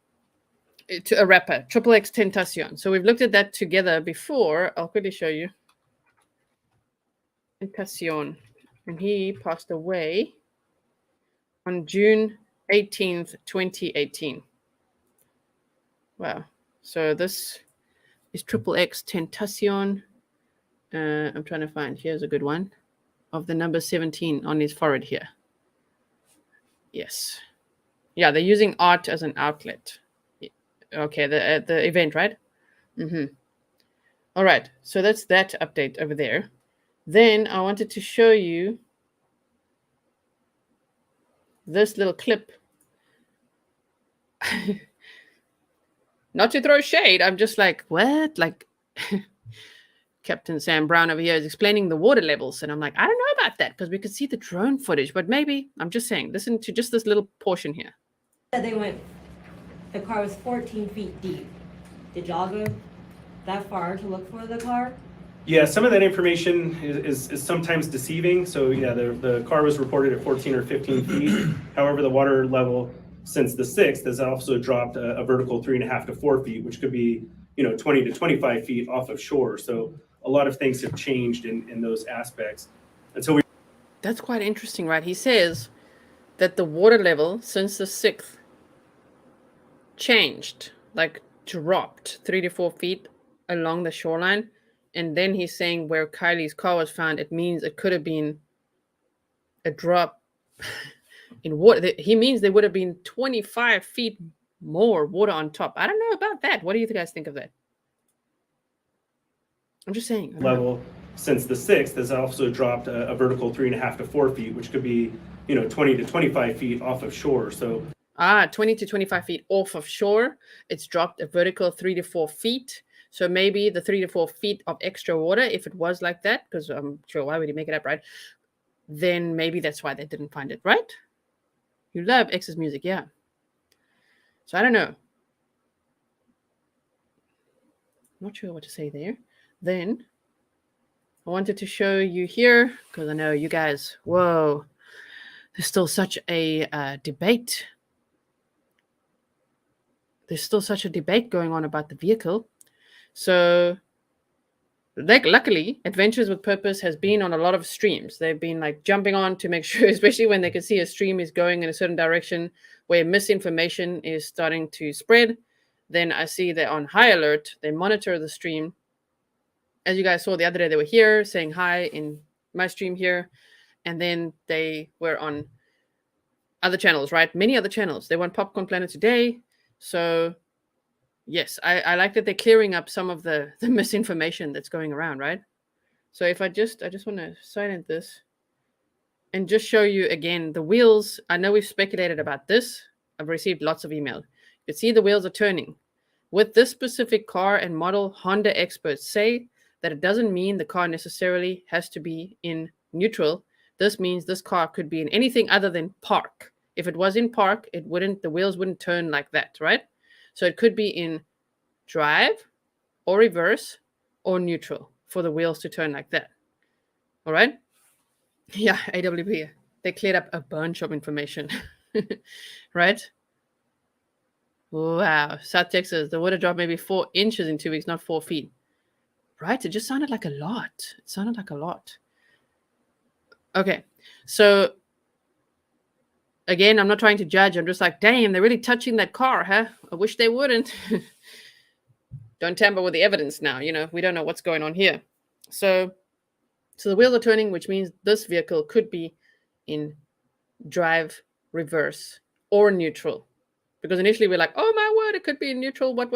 To a rapper, XXX Tentacion. So we've looked at that together before. I'll quickly show you. Tentacion. And he passed away on June 18th, 2018. Wow. So this is XXX Tentacion. I'm trying to find. Here's a good one of the number 17 on his forehead here. Yes. Yeah, they're using art as an outlet. Okay, the event, right? Mm-hmm. All right. So that's that update over there. Then I wanted to show you this little clip. Not to throw shade. I'm just like, what? Like Captain Sam Brown over here is explaining the water levels. And I'm like, I don't know about that because we could see the drone footage. But maybe, I'm just saying, listen to just this little portion here. They went, the car was 14 feet deep. Did y'all go that far to look for the car? Yeah, some of that information is sometimes deceiving. So yeah, the car was reported at 14 or 15 feet. However, the water level since the 6th has also dropped a vertical 3.5 to 4 feet, which could be 20 to 25 feet off of shore. So a lot of things have changed in those aspects. And so that's quite interesting, right? He says that the water level since the 6th changed, like dropped 3 to 4 feet along the shoreline. And then he's saying where Kylie's car was found, it means it could have been a drop in water. He means there would have been 25 feet more water on top. I don't know about that. What do you guys think of that? I'm just saying. Level since the 6th has also dropped a vertical 3.5 to 4 feet, which could be 20 to 25 feet off of shore. So 20 to 25 feet off of shore. It's dropped a vertical 3 to 4 feet. So maybe the 3 to 4 feet of extra water, if it was like that, because I'm sure why would he make it up, right? Then maybe that's why they didn't find it, right? You love X's music, yeah. So I don't know. Not sure what to say there. Then I wanted to show you here, because I know you guys, whoa, there's still such a debate. There's still such a debate going on about the vehicle. So Like, luckily, Adventures with Purpose has been on a lot of streams. They've been like jumping on to make sure, especially when they can see a stream is going in a certain direction where misinformation is starting to spread. Then I see they're on high alert. They monitor the stream. As you guys saw the other day, they were here saying hi in my stream here. And then they were on other channels, right? Many other channels. They were on Popcorn Planet today. So yes, I like that they're clearing up some of the misinformation that's going around, right? So if I just want to silence this and just show you again the wheels. I know we've speculated about this. I've received lots of email. You can see the wheels are turning. With this specific car and model, Honda experts say that it doesn't mean the car necessarily has to be in neutral. This means this car could be in anything other than park. If it was in park, the wheels wouldn't turn like that, right? So it could be in drive or reverse or neutral for the wheels to turn like that. All right? Yeah, AWP. They cleared up a bunch of information, right? Wow. South Texas, the water dropped maybe 4 inches in 2 weeks, not 4 feet. Right? It just sounded like a lot. It sounded like a lot. Okay. So again, I'm not trying to judge. I'm just like, damn, they're really touching that car, huh? I wish they wouldn't. Don't tamper with the evidence now. You know, we don't know what's going on here. So the wheels are turning, which means this vehicle could be in drive, reverse, or neutral. Because initially we're like, oh my word, it could be in neutral, what?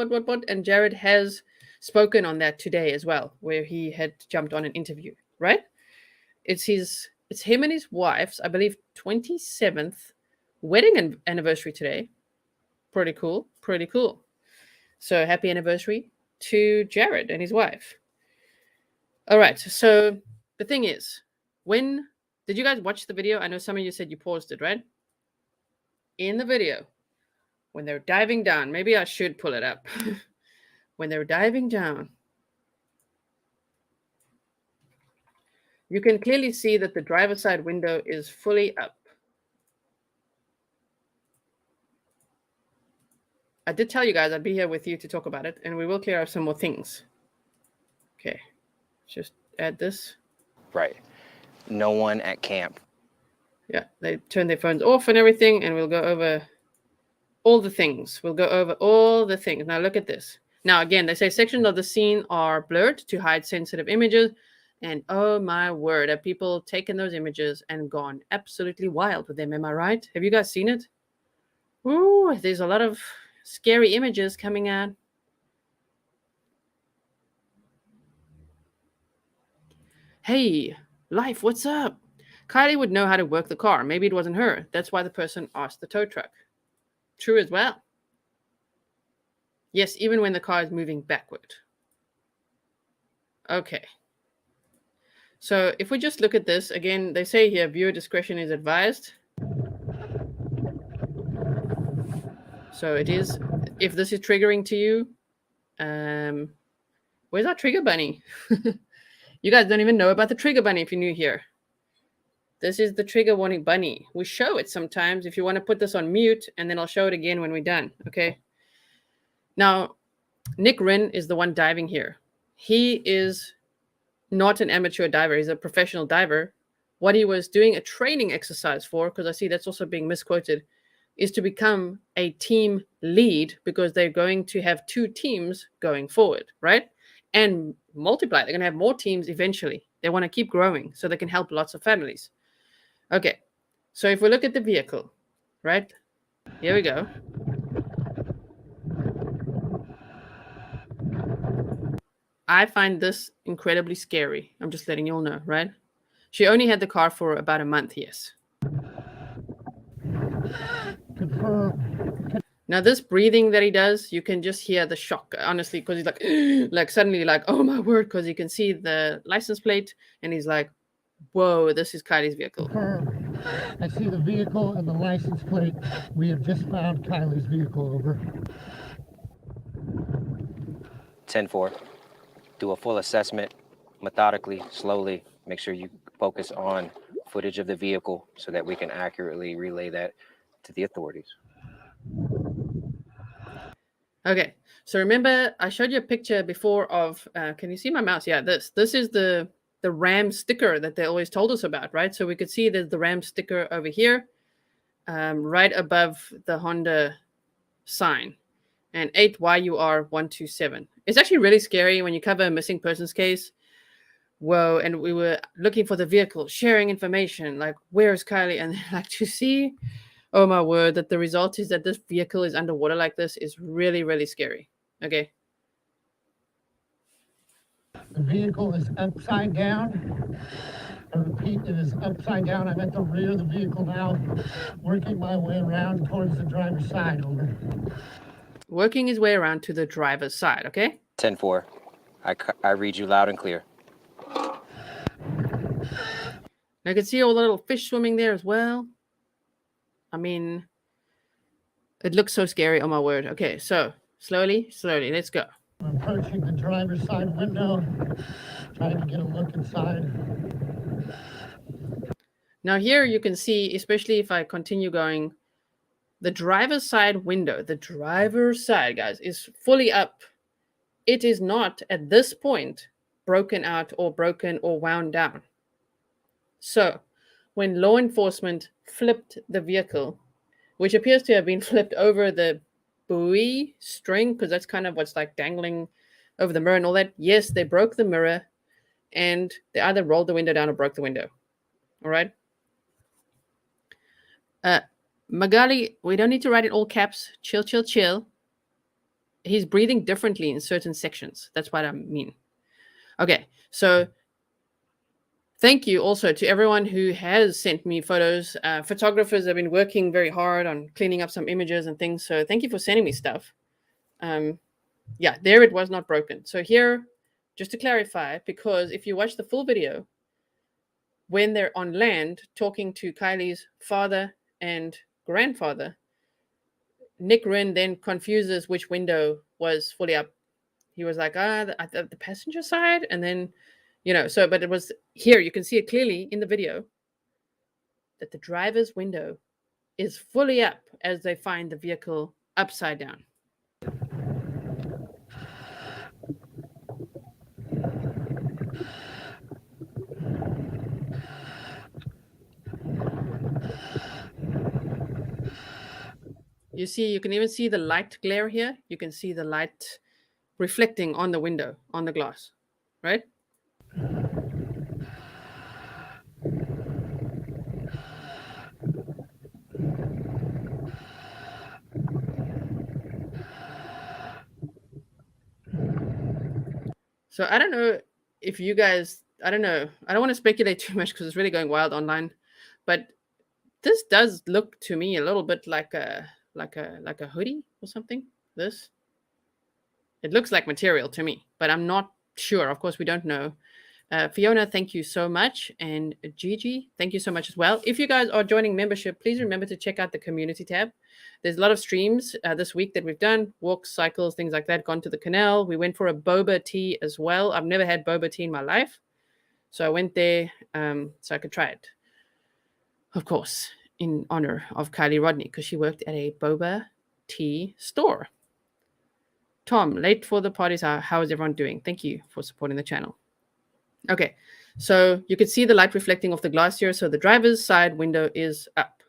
And Jared has spoken on that today as well, where he had jumped on an interview, right? It's him and his wife's, I believe, 27th wedding anniversary today. Pretty cool. So happy anniversary to Jared and his wife. All right. So the thing is, did you guys watch the video? I know some of you said you paused it, right? In the video, when they're diving down, maybe I should pull it up. When they're diving down, you can clearly see that the driver's side window is fully up. I did tell you guys I'd be here with you to talk about it, and we will clear up some more things. Okay, just add this. Right. No one at camp. Yeah, they turn their phones off and everything, and we'll go over all the things. Now look at this. Now, again, they say sections of the scene are blurred to hide sensitive images. And oh my word, have people taken those images and gone absolutely wild with them? Am I right? Have you guys seen it? Ooh, there's a lot of scary images coming out. Hey, Life, what's up? Kylie would know how to work the car. Maybe it wasn't her. That's why the person asked the tow truck. True as well. Yes, even when the car is moving backward. Okay. So if we just look at this, again, they say here, viewer discretion is advised. So it is, if this is triggering to you, where's our trigger bunny? You guys don't even know about the trigger bunny if you're new here. This is the trigger warning bunny. We show it sometimes. If you want to put this on mute, and then I'll show it again when we're done, okay? Now, Nick Wren is the one diving here. He is not an amateur diver. He's a professional diver. What he was doing a training exercise for, because I see that's also being misquoted, is to become a team lead, because they're going to have 2 teams going forward, right? And multiply. They're going to have more teams eventually. They want to keep growing so they can help lots of families. Okay, so if we look at the vehicle, right? Here we go. I find this incredibly scary. I'm just letting you all know, right? She only had the car for about a month, yes. Now this breathing that he does, you can just hear the shock, honestly, because he's like suddenly like, oh my word, because you can see the license plate, and he's like, whoa, this is Kylie's vehicle. I see the vehicle and the license plate. We have just found Kylie's vehicle, over. 10-4. Do a full assessment, methodically, slowly. Make sure you focus on footage of the vehicle so that we can accurately relay that to the authorities. Okay, so remember I showed you a picture before of, can you see my mouse? Yeah, this is the Ram sticker that they always told us about, right? So we could see there's the Ram sticker over here, right above the Honda sign, and 8YUR127. It's actually really scary when you cover a missing persons case. Whoa, and we were looking for the vehicle, sharing information, like, where's Kylie? And like, to see, oh my word, that the result is that this vehicle is underwater like this is really, really scary. Okay. The vehicle is upside down. I repeat, it is upside down. I'm at the rear of the vehicle now, working my way around towards the driver's side. Over. Working his way around to the driver's side, okay? 10-4. I read you loud and clear. I can see all the little fish swimming there as well. I mean, it looks so scary, oh my word. Okay, so slowly, let's go. I'm approaching the driver's side window, trying to get a look inside. Now here you can see, especially if I continue going, the driver's side window, the driver's side, guys, is fully up. It is not, at this point, broken out or broken or wound down. So when law enforcement flipped the vehicle, which appears to have been flipped over the buoy string, because that's kind of what's like dangling over the mirror and all that. Yes, they broke the mirror, and they either rolled the window down or broke the window. All right. Magali, we don't need to write in all caps. Chill, chill, chill. He's breathing differently in certain sections. That's what I mean. Okay, so thank you also to everyone who has sent me photos. Photographers have been working very hard on cleaning up some images and things. So thank you for sending me stuff. Yeah, there it was not broken. So here, just to clarify, because if you watch the full video, when they're on land talking to Kylie's father and grandfather, Nick Wren then confuses which window was fully up. He was like, the passenger side, and then, so, but it was here. You can see it clearly in the video that the driver's window is fully up as they find the vehicle upside down. You see, you can even see the light glare here. You can see the light reflecting on the window, on the glass, right? So I don't know if you guys, I don't know. I don't want to speculate too much because it's really going wild online, but this does look to me a little bit like a hoodie or something. This, it looks like material to me, but I'm not sure. Of course, we don't know. Fiona, thank you so much. And Gigi, thank you so much as well. If you guys are joining membership, please remember to check out the community tab. There's a lot of streams this week that we've done, walks, cycles, things like that, gone to the canal. We went for a boba tea as well. I've never had boba tea in my life. So I went there so I could try it. Of course, in honor of Kylie Rodney, because she worked at a boba tea store. Tom, late for the parties. How is everyone doing? Thank you for supporting the channel. Okay, so you can see the light reflecting off the glass here. So the driver's side window is up.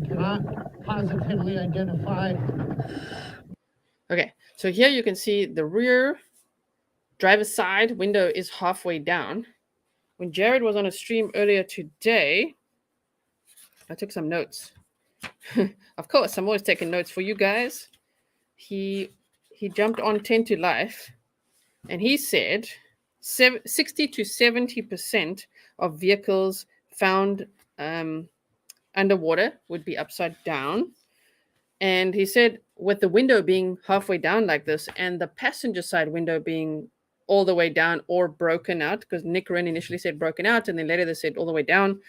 Cannot positively identify. Okay, so here you can see the rear driver's side window is halfway down. When Jared was on a stream earlier today, I took some notes. Of course, I'm always taking notes for you guys. He jumped on 10 to life, and he said 60 to 70% of vehicles found underwater would be upside down. And he said with the window being halfway down like this and the passenger side window being all the way down or broken out, because Nick Wren initially said broken out and then later they said all the way down.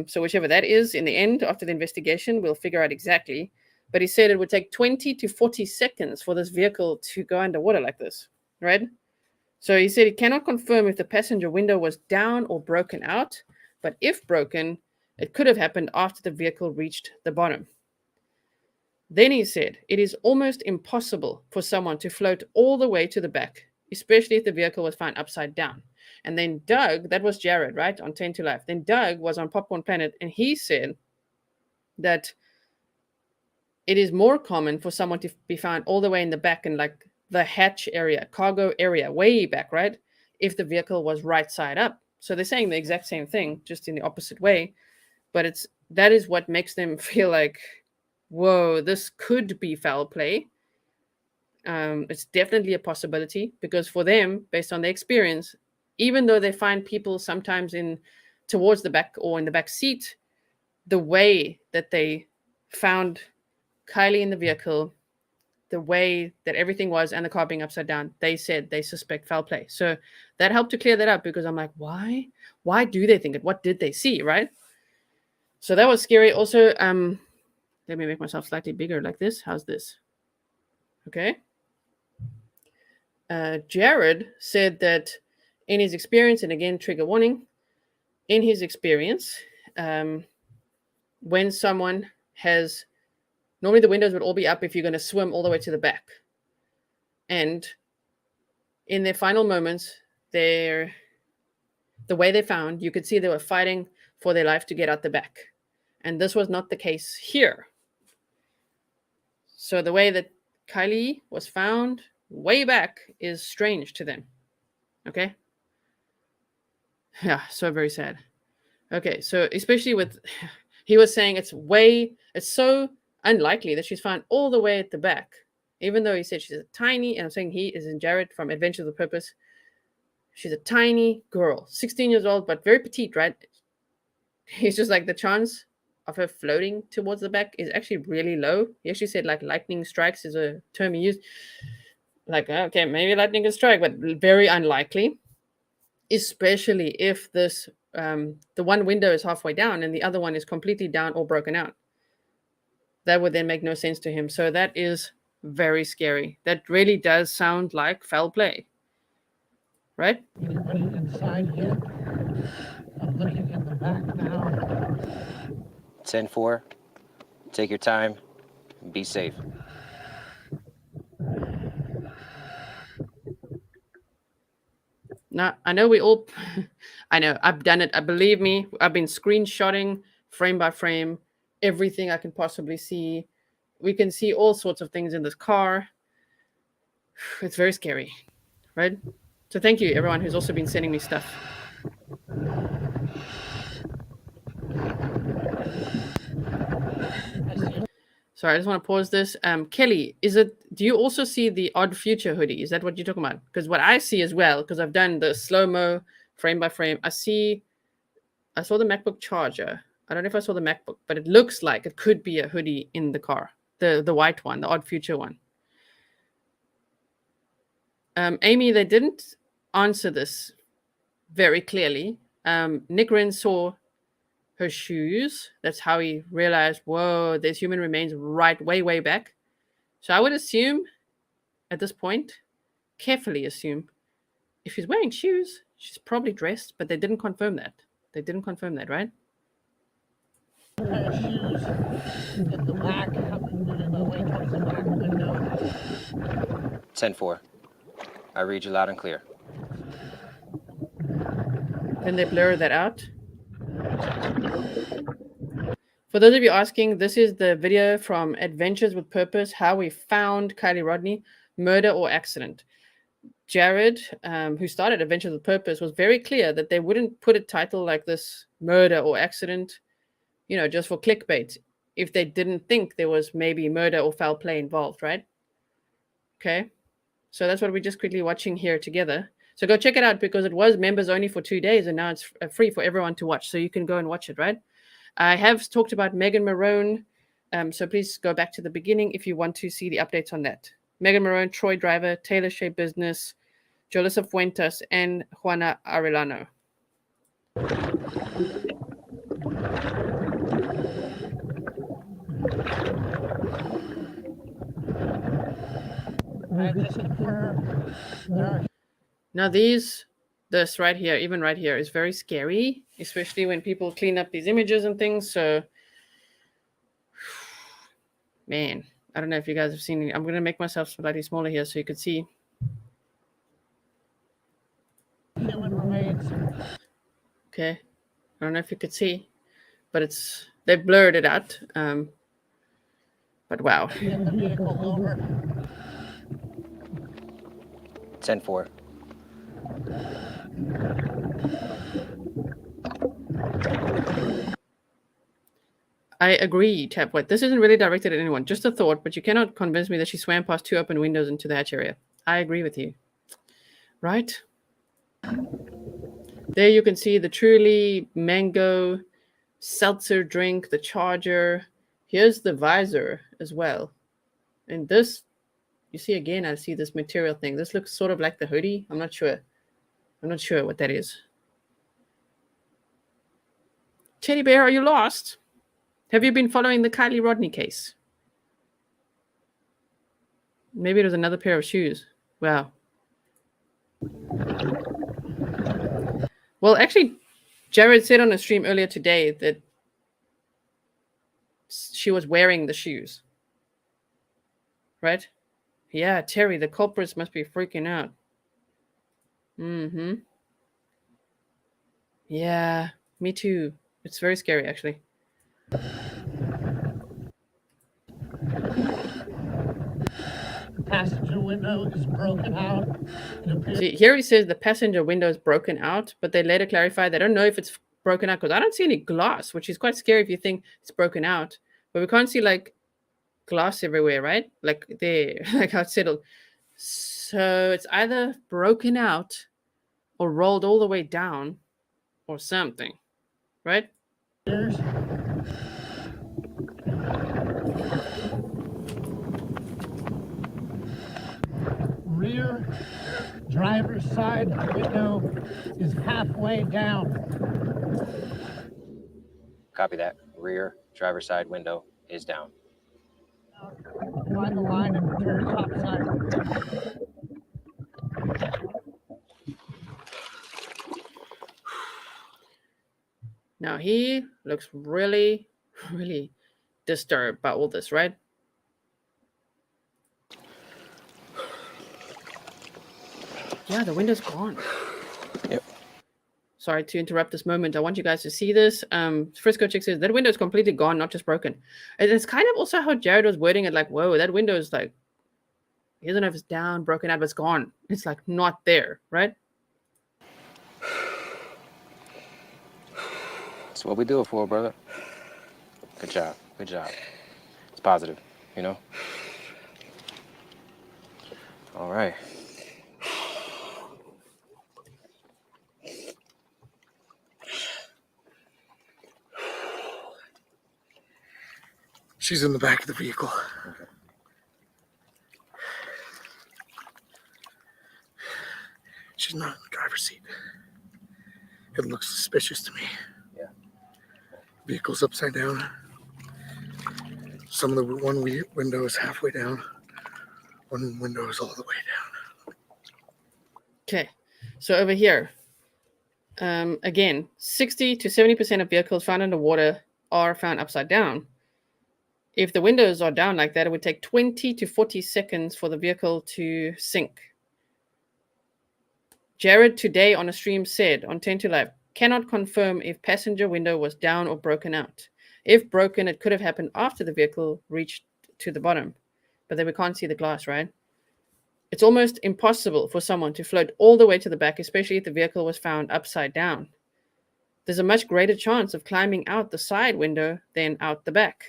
So whichever that is, in the end, after the investigation, we'll figure out exactly. But he said it would take 20 to 40 seconds for this vehicle to go underwater like this. right? So he said he cannot confirm if the passenger window was down or broken out, but if broken, it could have happened after the vehicle reached the bottom. Then he said it is almost impossible for someone to float all the way to the back, especially if the vehicle was found upside down. And then Doug, that was Jared, right, on 10 to Life. Then Doug was on Popcorn Planet, and he said that it is more common for someone to be found all the way in the back in like the hatch area, cargo area, way back, right? If the vehicle was right side up. So they're saying the exact same thing, just in the opposite way. But that is what makes them feel like, whoa, this could be foul play. It's definitely a possibility because for them, based on their experience, even though they find people sometimes towards the back or in the back seat, the way that they found Kylie in the vehicle, the way that everything was and the car being upside down, they said they suspect foul play. So that helped to clear that up because I'm like, why? Why do they think it? What did they see, right? So that was scary. Also, let me make myself slightly bigger like this. How's this? Okay. Jared said that in his experience, and again, trigger warning, in his experience, when someone has, normally the windows would all be up if you're going to swim all the way to the back. And in their final moments, the way they found, you could see they were fighting for their life to get out the back. And this was not the case here. So the way that Kylie was found way back is strange to them. Okay? Yeah, so very sad. Okay, so especially he was saying it's so unlikely that she's found all the way at the back, even though he said she's a tiny, and I'm saying he is in Jared from Adventures with Purpose. She's a tiny girl, 16 years old, but very petite, right? He's just like the chance of her floating towards the back is actually really low. He actually said like lightning strikes is a term he used. Like, okay, maybe lightning can strike, but very unlikely, especially if this the one window is halfway down and the other one is completely down or broken out. That would then make no sense to him. So that is very scary. That really does sound like foul play. Right? Anybody inside yet? I'm looking in the back now. 10-4. Take your time. Be safe. Now, I know I know, I've done it. Believe me, I've been screenshotting frame by frame, everything I can possibly see. We can see all sorts of things in this car. It's very scary, right? So thank you, everyone who's also been sending me stuff. Sorry, I just want to pause this. Kelly, do you also see the Odd Future hoodie? Is that what you're talking about? Because what I see as well, because I've done the slow-mo frame by frame, I saw the MacBook charger. I don't know if I saw the MacBook, but it looks like it could be a hoodie in the car. The white one, the Odd Future one. Amy, they didn't answer this very clearly. Nick Wren saw her shoes. That's how he realized, whoa, there's human remains right way back. So I would assume at this point, carefully assume, if she's wearing shoes, she's probably dressed, but they didn't confirm that. They didn't confirm that, right? Shoes in the back. I'm moving my way towards the back window. 10-4. I read you loud and clear. Can they blur that out? For those of you asking, this is the video from Adventures with Purpose, how we found Kylie Rodni, murder or accident. Jared, who started Adventures with Purpose, was very clear that they wouldn't put a title like this, murder or accident, just for clickbait, if they didn't think there was maybe murder or foul play involved, right? Okay. So that's what we're just quickly watching here together. So go check it out because it was members only for 2 days and now it's free for everyone to watch. So you can go and watch it, right? I have talked about Meghan Marohn. So please go back to the beginning if you want to see the updates on that. Meghan Marohn, Troy Driver, Taylor Shea-Business, Jolissa Fuentes, and Juana Arellano. I just confirm Now this right here, even right here, is very scary, especially when people clean up these images and things. So, man, I don't know if you guys have seen it. I'm going to make myself slightly smaller here so you could see. human remains. Okay. I don't know if you could see, but they blurred it out. But wow. In the vehicle, over. 10-4. I agree, Tapwood. This isn't really directed at anyone, just a thought, but you cannot convince me that she swam past 2 open windows into the hatch area. I agree with you. Right? There you can see the truly mango seltzer drink, the charger. Here's the visor as well. And this, you see again, I see this material thing. This looks sort of like the hoodie. I'm not sure. I'm not sure what that is. Teddy Bear, are you lost? Have you been following the Kylie Rodni case? Maybe it was another pair of shoes. Wow. Well, actually, Jared said on a stream earlier today that she was wearing the shoes. Right? Yeah, Terry, the culprits must be freaking out. Mm-hmm. Yeah, me too. It's very scary, actually. The passenger window is broken out. See, here he says the passenger window is broken out, but they later clarify they don't know if it's broken out because I don't see any glass, which is quite scary if you think it's broken out. But we can't see like glass everywhere, right? Like there, like how it's settled. So it's either broken out or rolled all the way down or something, right? Rear driver's side window is halfway down. Copy that. Rear driver's side window is down. Line the line and turn top side. Now he looks really, really disturbed by all this, right? Yeah, the window's gone. Yep. Sorry to interrupt this moment. I want you guys to see this. Frisco Chick says that window is completely gone, not just broken. And it's kind of also how Jared was wording it, like, whoa, that window is like, he doesn't know if it's down, broken out, but it's gone. It's like not there, right? That's what we do it for, brother. Good job. Good job. It's positive, you know? All right. She's in the back of the vehicle. Okay. She's not in the driver's seat. It looks suspicious to me. Yeah. Vehicle's upside down. Some of the one window is halfway down. One window is all the way down. Okay. So over here, again, 60 to 70% of vehicles found underwater are found upside down. If the windows are down like that, it would take 20 to 40 seconds for the vehicle to sink. Jared today on a stream said on 10 to Live, cannot confirm if passenger window was down or broken out. If broken, it could have happened after the vehicle reached to the bottom. But then we can't see the glass, right? It's almost impossible for someone to float all the way to the back, especially if the vehicle was found upside down. There's a much greater chance of climbing out the side window than out the back.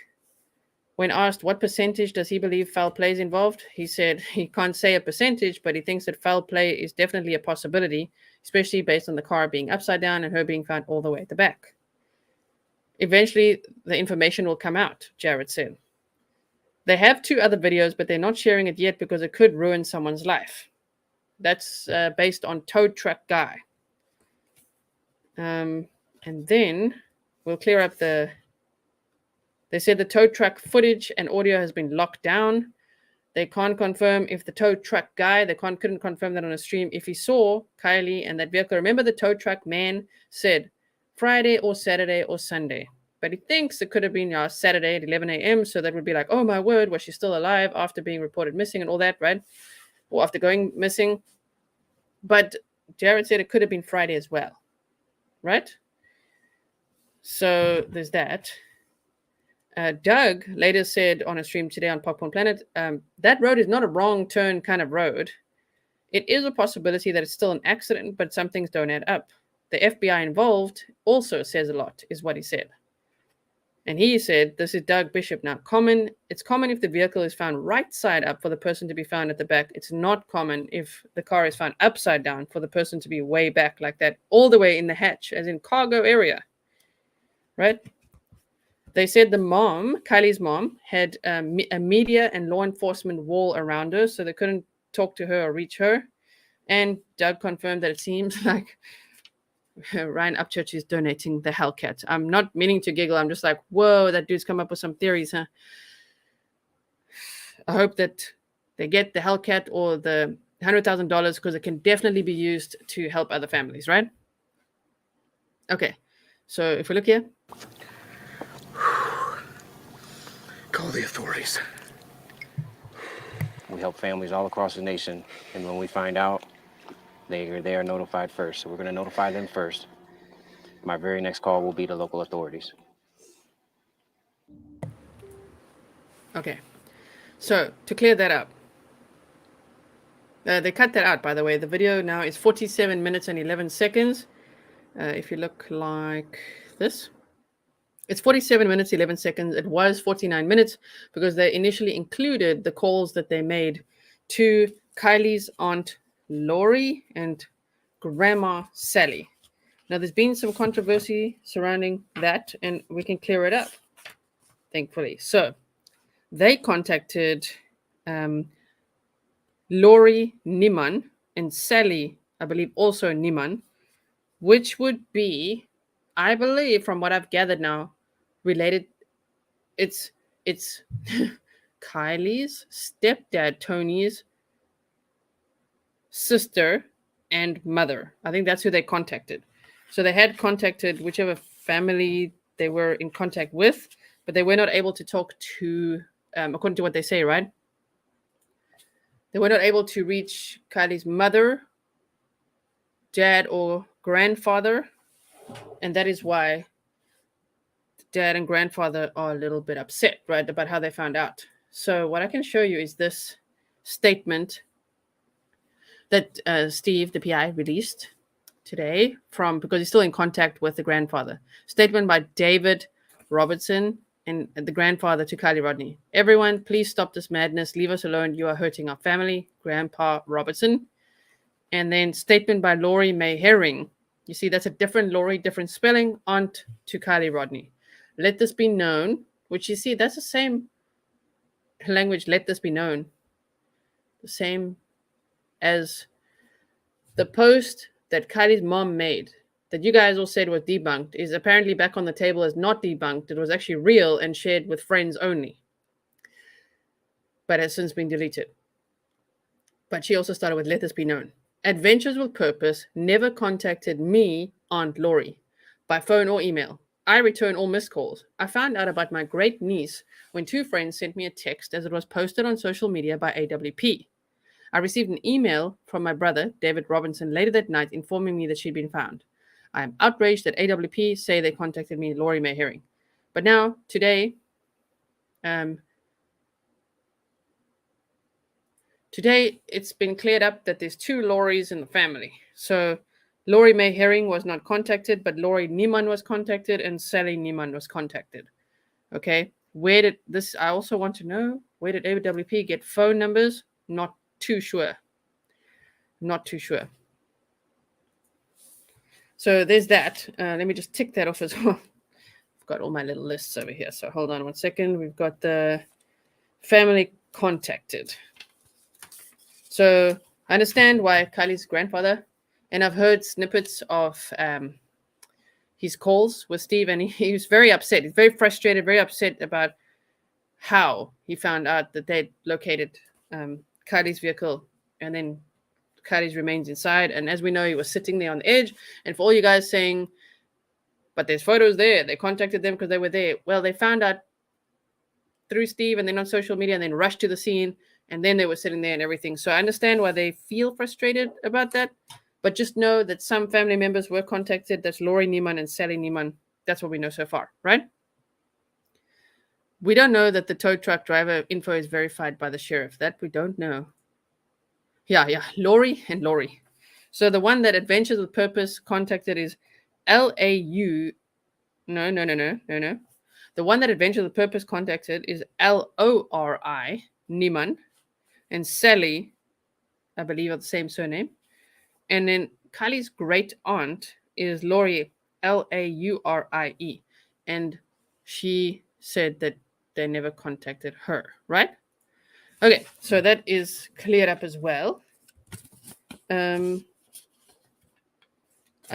When asked what percentage does he believe foul play is involved, he said he can't say a percentage, but he thinks that foul play is definitely a possibility, especially based on the car being upside down and her being found all the way at the back. Eventually, the information will come out, Jared said. They have 2 other videos, but they're not sharing it yet because it could ruin someone's life. That's based on Tow Truck Guy. And then we'll clear up the... They said the tow truck footage and audio has been locked down. They can't confirm if the tow truck guy, couldn't confirm that on a stream, if he saw Kylie and that vehicle. Remember, the tow truck man said Friday or Saturday or Sunday. But he thinks it could have been Saturday at 11 a.m. So that would be like, oh my word, was she still alive after being reported missing and all that, right? Or after going missing. But Jared said it could have been Friday as well, right? So there's that. Doug later said on a stream today on Popcorn Planet, that road is not a wrong turn kind of road. It is a possibility that it's still an accident, but some things don't add up. The FBI involved also says a lot, is what he said. And he said, this is Doug Bishop now. It's common if the vehicle is found right side up for the person to be found at the back. It's not common if the car is found upside down for the person to be way back like that, all the way in the hatch, as in cargo area, right? They said the mom, Kylie's mom, had a media and law enforcement wall around her, so they couldn't talk to her or reach her. And Doug confirmed that it seems like Ryan Upchurch is donating the Hellcat. I'm not meaning to giggle. I'm just like, whoa, that dude's come up with some theories, huh? I hope that they get the Hellcat or the $100,000 because it can definitely be used to help other families, right? Okay, so if we look here. Call the authorities. We help families all across the nation, and when we find out, they are notified first. So we're going to notify them first. My very next call will be to local authorities. Okay, so to clear that up, they cut that out, by the way. The video now is 47 minutes and 11 seconds. If you look like this, it's 47 minutes, 11 seconds. It was 49 minutes because they initially included the calls that they made to Kylie's aunt Lori and Grandma Sally. Now, there's been some controversy surrounding that, and we can clear it up, thankfully. So they contacted Lori Niman and Sally, I believe, also Niman, which would be, I believe, from what I've gathered now, related. It's Kylie's stepdad, Tony's sister and mother. I think that's who they contacted. So they had contacted whichever family they were in contact with, but they were not able to talk to, according to what they say, right? They were not able to reach Kylie's mother, dad, or grandfather, and that is why dad and grandfather are a little bit upset, right, about how they found out. So what I can show you is this statement that Steve, the PI, released today because he's still in contact with the grandfather. Statement by David Robertson and the grandfather to Kylie Rodney. Everyone, please stop this madness. Leave us alone. You are hurting our family. Grandpa Robertson. And then statement by Lori Mae Herring. You see, that's a different Lori, different spelling, aunt to Kylie Rodney. Let this be known, which you see, that's the same language, let this be known. The same as the post that Kylie's mom made, that you guys all said was debunked, is apparently back on the table as not debunked. It was actually real and shared with friends only, but has since been deleted. But she also started with, let this be known. Adventures with Purpose never contacted me, Aunt Lori, by phone or email. I return all missed calls. I found out about my great niece when two friends sent me a text as it was posted on social media by AWP. I received an email from my brother, David Robinson, later that night informing me that she'd been found. I am outraged that AWP say they contacted me, Lori Mae Herring. But now, today, it's been cleared up that there's two Loris in the family. So Lori Mae Herring was not contacted, but Lori Niman was contacted and Sally Niman was contacted. Okay, I also want to know, where did AWP get phone numbers? Not too sure. Not too sure. So there's that. Let me just tick that off as well. I've got all my little lists over here. So hold on one second. We've got the family contacted. So I understand why Kylie's grandfather, and I've heard snippets of his calls with Steve, and he was very upset. He's very frustrated, very upset about how he found out that they'd located Kylie's vehicle, and then Kylie's remains inside. And as we know, he was sitting there on the edge. And for all you guys saying, but there's photos there, they contacted them because they were there. Well, they found out through Steve and then on social media and then rushed to the scene. And then they were sitting there and everything. So I understand why they feel frustrated about that. But just know that some family members were contacted. That's Lori Niemann and Sally Niemann. That's what we know so far, right? We don't know that the tow truck driver info is verified by the sheriff. That we don't know. Yeah. Lori and Lori. So the one that Adventures with Purpose contacted is LAU. No. The one that Adventures with Purpose contacted is LORI, Niemann. And Sally, I believe, are the same surname. And then Kylie's great aunt is Lori, LAURIE. And she said that they never contacted her, right? Okay, so that is cleared up as well. I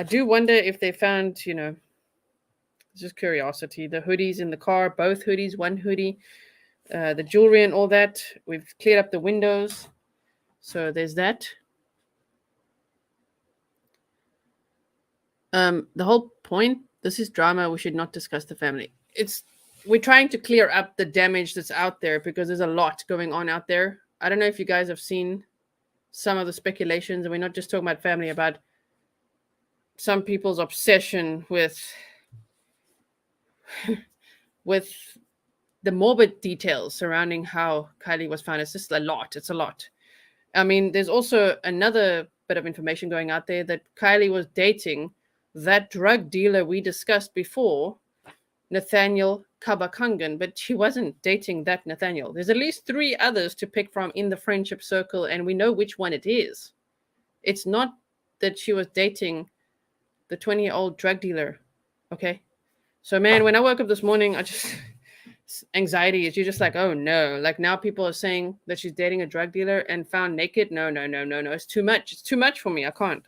do wonder if they found, just curiosity, the hoodies in the car, both hoodies, one hoodie, the jewelry and all that. We've cleared up the windows. So there's that. The whole point, this is drama. We should not discuss the family. We're trying to clear up the damage that's out there because there's a lot going on out there. I don't know if you guys have seen some of the speculations, and we're not just talking about family, about some people's obsession with the morbid details surrounding how Kylie was found. It's just a lot. It's a lot. I mean, there's also another bit of information going out there that Kylie was dating that drug dealer we discussed before, Nathaniel Kabakangan, but she wasn't dating that Nathaniel. There's at least 3 others to pick from in the friendship circle, and we know which one it is. It's not that she was dating the 20-year-old drug dealer, okay? So, man, when I woke up this morning, anxiety is, you're just like, oh, no. Like, now people are saying that she's dating a drug dealer and found naked. No. It's too much. It's too much for me. I can't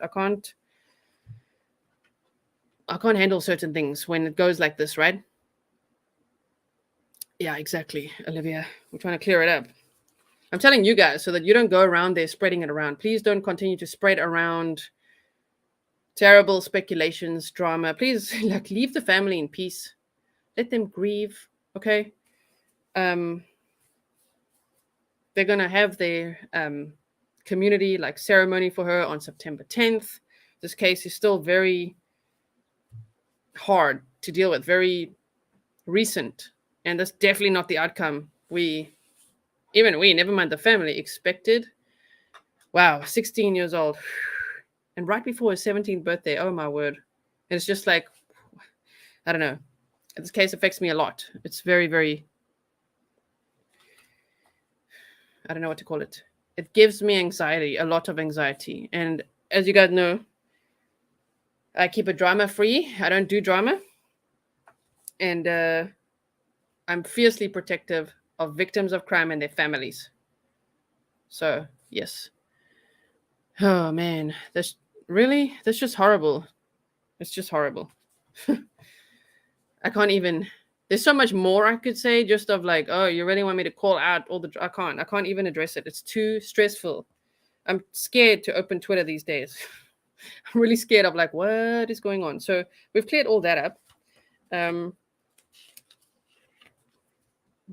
handle certain things when it goes like this, right? Yeah, exactly, Olivia. We're trying to clear it up. I'm telling you guys so that you don't go around there spreading it around. Please don't continue to spread around terrible speculations, drama. Please, leave the family in peace. Let them grieve, okay? They're going to have their community ceremony for her on September 10th. This case is still very hard to deal with, very recent, and that's definitely not the outcome never mind the family, expected. Wow, 16 years old, and right before his 17th birthday. Oh my word. And it's just like, I don't know, this case affects me a lot. It's very, very, I don't know what to call it. It gives me anxiety, a lot of anxiety. And as you guys know, I keep it drama free. I don't do drama. And I'm fiercely protective of victims of crime and their families. So, yes. Oh, man. That's just horrible. It's just horrible. I can't even, there's so much more I could say, just of oh, you really want me to call out all the, I can't even address it. It's too stressful. I'm scared to open Twitter these days. I'm really scared of what is going on. So we've cleared all that up.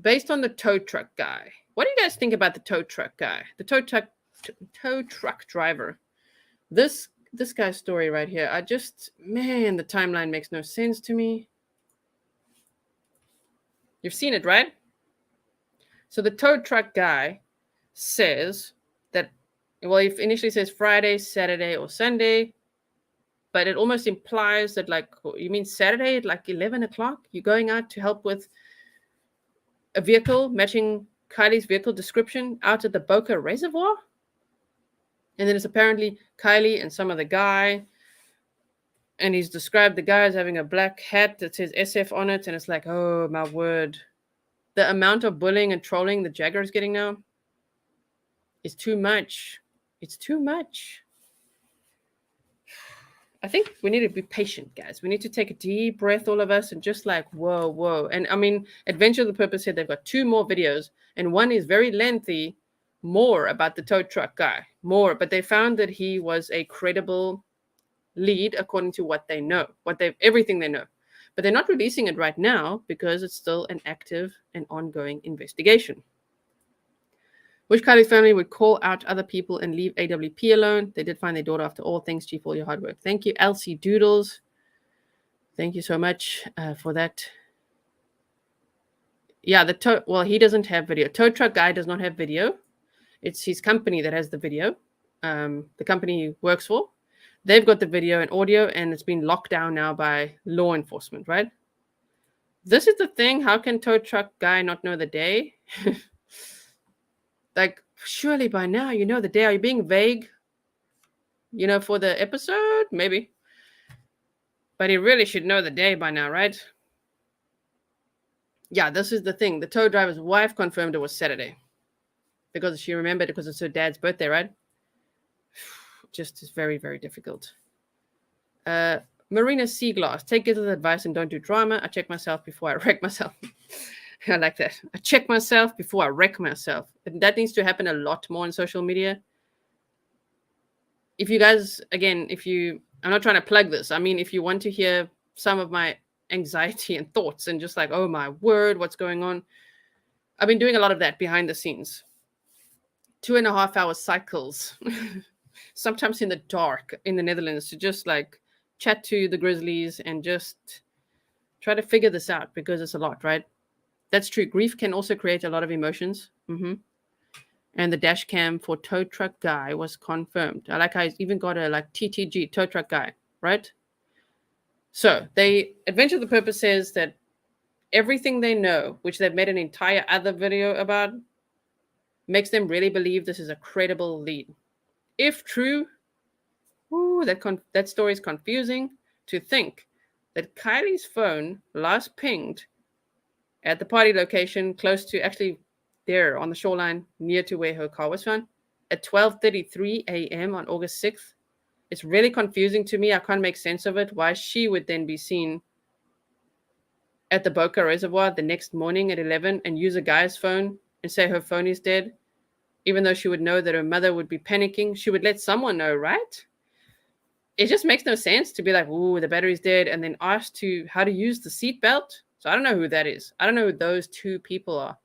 Based on the tow truck guy, what do you guys think about the tow truck guy? The tow truck driver. This guy's story right here. The timeline makes no sense to me. You've seen it, right? So the tow truck guy says that, well, he initially says Friday, Saturday, or Sunday, but it almost implies that you mean Saturday at 11 o'clock? You're going out to help with a vehicle matching Kylie's vehicle description out at the Boca Reservoir? And then it's apparently Kylie and some other guy. And he's described the guy as having a black hat that says SF on it. And it's like, oh, my word. The amount of bullying and trolling the Jagger is getting now is too much. It's too much. I think we need to be patient, guys. We need to take a deep breath, all of us, and just whoa. And I mean, Adventure of the Purpose said they've got 2 more videos, and one is very lengthy more about the tow truck guy, more, but they found that he was a credible lead according to what they know, everything they know. But they're not releasing it right now because it's still an active and ongoing investigation. Wish Kylie's family would call out other people and leave AWP alone. They did find their daughter after all. Thanks, Chief, for all your hard work. Thank you, Elsie Doodles. Thank you so much for that. Yeah, he doesn't have video. Tow truck guy does not have video. It's his company that has the video. The company he works for. They've got the video and audio, and it's been locked down now by law enforcement, right? This is the thing. How can tow truck guy not know the day? Like, surely by now you know the day. Are you being vague? For the episode? Maybe. But he really should know the day by now, right? Yeah, this is the thing. The tow driver's wife confirmed it was Saturday. Because she remembered it because it's her dad's birthday, right? Just is very, very difficult. Marina Seaglass, take Gisla's advice and don't do drama. I check myself before I wreck myself. I like that. I check myself before I wreck myself. And that needs to happen a lot more on social media. If you guys, again, I'm not trying to plug this. I mean, if you want to hear some of my anxiety and thoughts and just like, oh my word, what's going on? I've been doing a lot of that behind the scenes. 2.5 hour cycles. Sometimes in the dark in the Netherlands to just like chat to the Grizzlies and just try to figure this out because it's a lot, right? That's true. Grief can also create a lot of emotions. And the dash cam for tow truck guy was confirmed. I like how he's even got a like TTG, tow truck guy, right? So Adventure of the Purpose says that everything they know, which they've made an entire other video about, makes them really believe this is a credible lead. If true, that story is confusing to think that Kylie's phone last pinged at the party location close to, actually there on the shoreline near to where her car was found at 12:33 a.m. on August 6th. It's really confusing to me. I can't make sense of it. Why she would then be seen at the Boca Reservoir the next morning at 11 and use a guy's phone and say her phone is dead. Even though she would know that her mother would be panicking, she would let someone know, right? It just makes no sense to be like, ooh, the battery's dead, and then asked how to use the seatbelt. So I don't know who that is. I don't know who those two people are.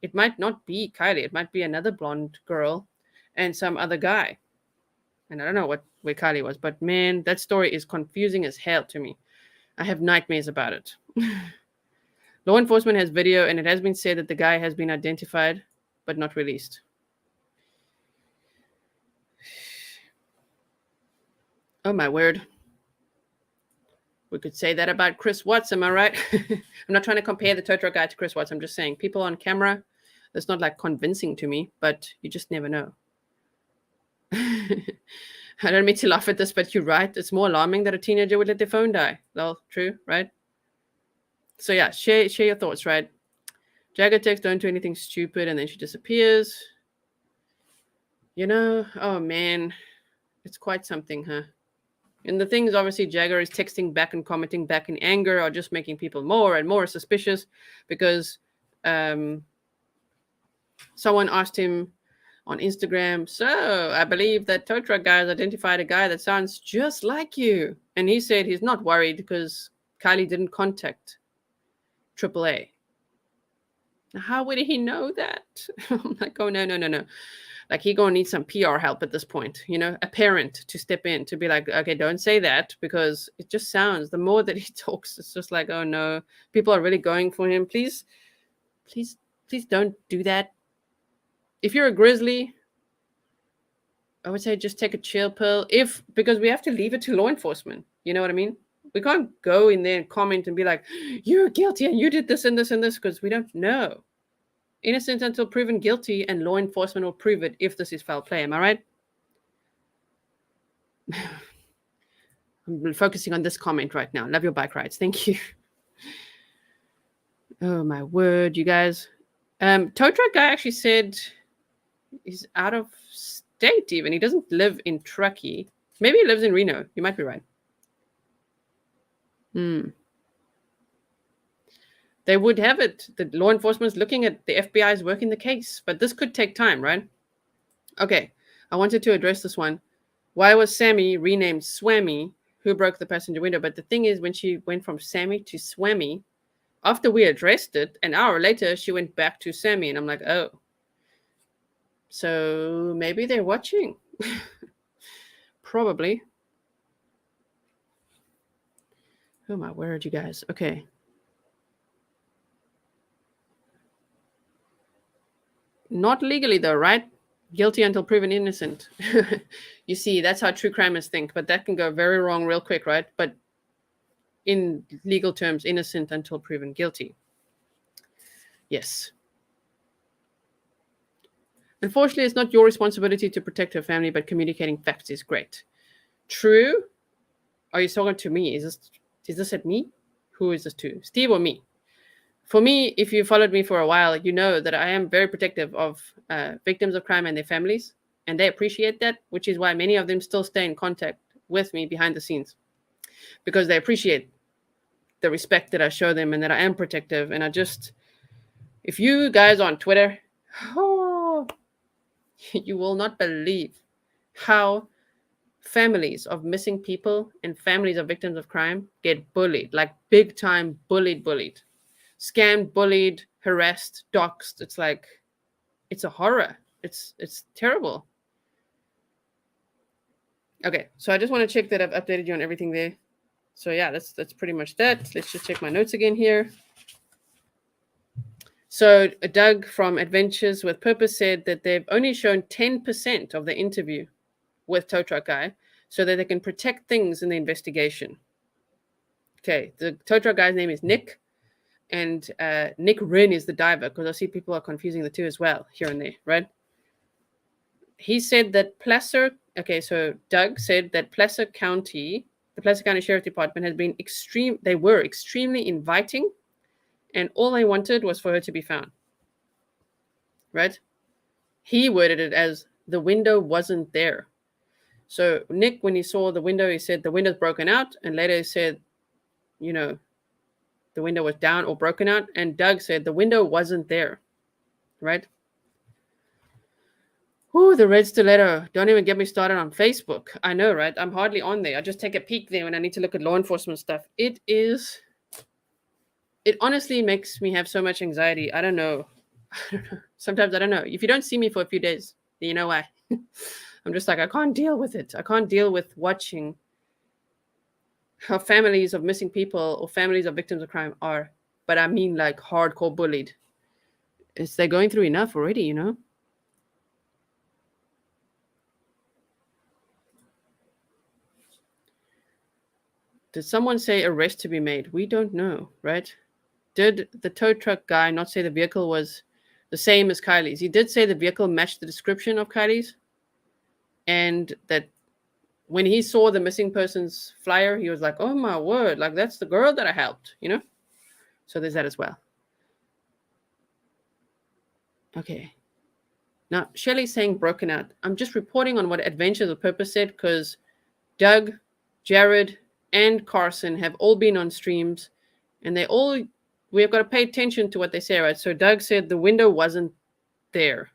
It might not be Kylie. It might be another blonde girl and some other guy. And I don't know where Kylie was, but man, that story is confusing as hell to me. I have nightmares about it. Law enforcement has video, and it has been said that the guy has been identified, but not released. Oh, my word. We could say that about Chris Watts, am I right? I'm not trying to compare the tow truck guy to Chris Watts. I'm just saying people on camera, that's not like convincing to me, but you just never know. I don't mean to laugh at this, but you're right. It's more alarming that a teenager would let their phone die. Well, true, right? So yeah, share your thoughts, right? Jagger text, don't do anything stupid, and then she disappears. Oh man, it's quite something, huh? And the thing is, obviously, Jagger is texting back and commenting back in anger or just making people more and more suspicious because someone asked him on Instagram, so I believe that tow truck guy has identified a guy that sounds just like you. And he said he's not worried because Kylie didn't contact AAA. Now, how would he know that? I'm like, oh, no. Like, he gonna need some PR help at this point, a parent to step in to be like, okay, don't say that, because it just sounds, the more that he talks, it's just like, oh no, people are really going for him. Please don't do that. If you're a Grizzly, I would say just take a chill pill, because we have to leave it to law enforcement. You know what I mean? We can't go in there and comment and be like, you're guilty and you did this and this and this, because we don't know. Innocent until proven guilty, and law enforcement will prove it if this is foul play. Am I right? I'm focusing on this comment right now. Love your bike rides. Thank you. Oh, my word, you guys. Tow truck guy actually said he's out of state even. He doesn't live in Truckee. Maybe he lives in Reno. You might be right. They would have it. The law enforcement is looking at the FBI is working the case, but this could take time, right? Okay, I wanted to address this one. Why was Sammy renamed Swammy, who broke the passenger window? But the thing is, when she went from Sammy to Swammy, after we addressed it, an hour later, she went back to Sammy. And I'm like, oh. So maybe they're watching. Probably. Oh my word, you guys. Okay. Not legally though, right? Guilty until proven innocent. You see, that's how true crimers think, but that can go very wrong real quick, right? But in legal terms, innocent until proven guilty. Yes. Unfortunately, it's not your responsibility to protect her family, but communicating facts is great. True. Are you talking to me? Is this at me? Who is this to? Steve or me? For me, if you followed me for a while, you know that I am very protective of victims of crime and their families, and they appreciate that, which is why many of them still stay in contact with me behind the scenes, because they appreciate the respect that I show them and that I am protective. And if you guys on Twitter, you will not believe how families of missing people and families of victims of crime get bullied, like big time bullied. Scammed, bullied, harassed, doxxed. It's like, it's a horror. It's terrible. Okay, so I just want to check that I've updated you on everything there. So yeah, that's pretty much that. Let's just check my notes again here. So Doug from Adventures with Purpose said that they've only shown 10% of the interview with tow truck guy so that they can protect things in the investigation. Okay, the tow truck guy's name is Nick. And Nick Wren is the diver, because I see people are confusing the two as well here and there, right? He said that Placer, okay, so Doug said that Placer County, the Placer County Sheriff Department has been they were extremely inviting, and all they wanted was for her to be found, right? He worded it as the window wasn't there. So Nick, when he saw the window, he said the window's broken out, and later he said, you know, the window was down or broken out, and Doug said the window wasn't there, right? Ooh, the red stiletto. Don't even get me started on Facebook. I know, right? I'm hardly on there. I just take a peek there when I need to look at law enforcement stuff. It honestly makes me have so much anxiety. I don't know. Sometimes I don't know. If you don't see me for a few days, you know why. I'm just like, I can't deal with it. I can't deal with watching how families of missing people or families of victims of crime are, but I mean like hardcore bullied. They're going through enough already, you know? Did someone say arrest to be made? We don't know, right? Did the tow truck guy not say the vehicle was the same as Kylie's? He did say the vehicle matched the description of Kylie's, and that when he saw the missing person's flyer, he was like, oh my word, like that's the girl that I helped, you know? So there's that as well. Okay. Now, Shelley's saying broken out. I'm just reporting on what Adventures of Purpose said, because Doug, Jared, and Carson have all been on streams, and we've got to pay attention to what they say, right? So Doug said the window wasn't there.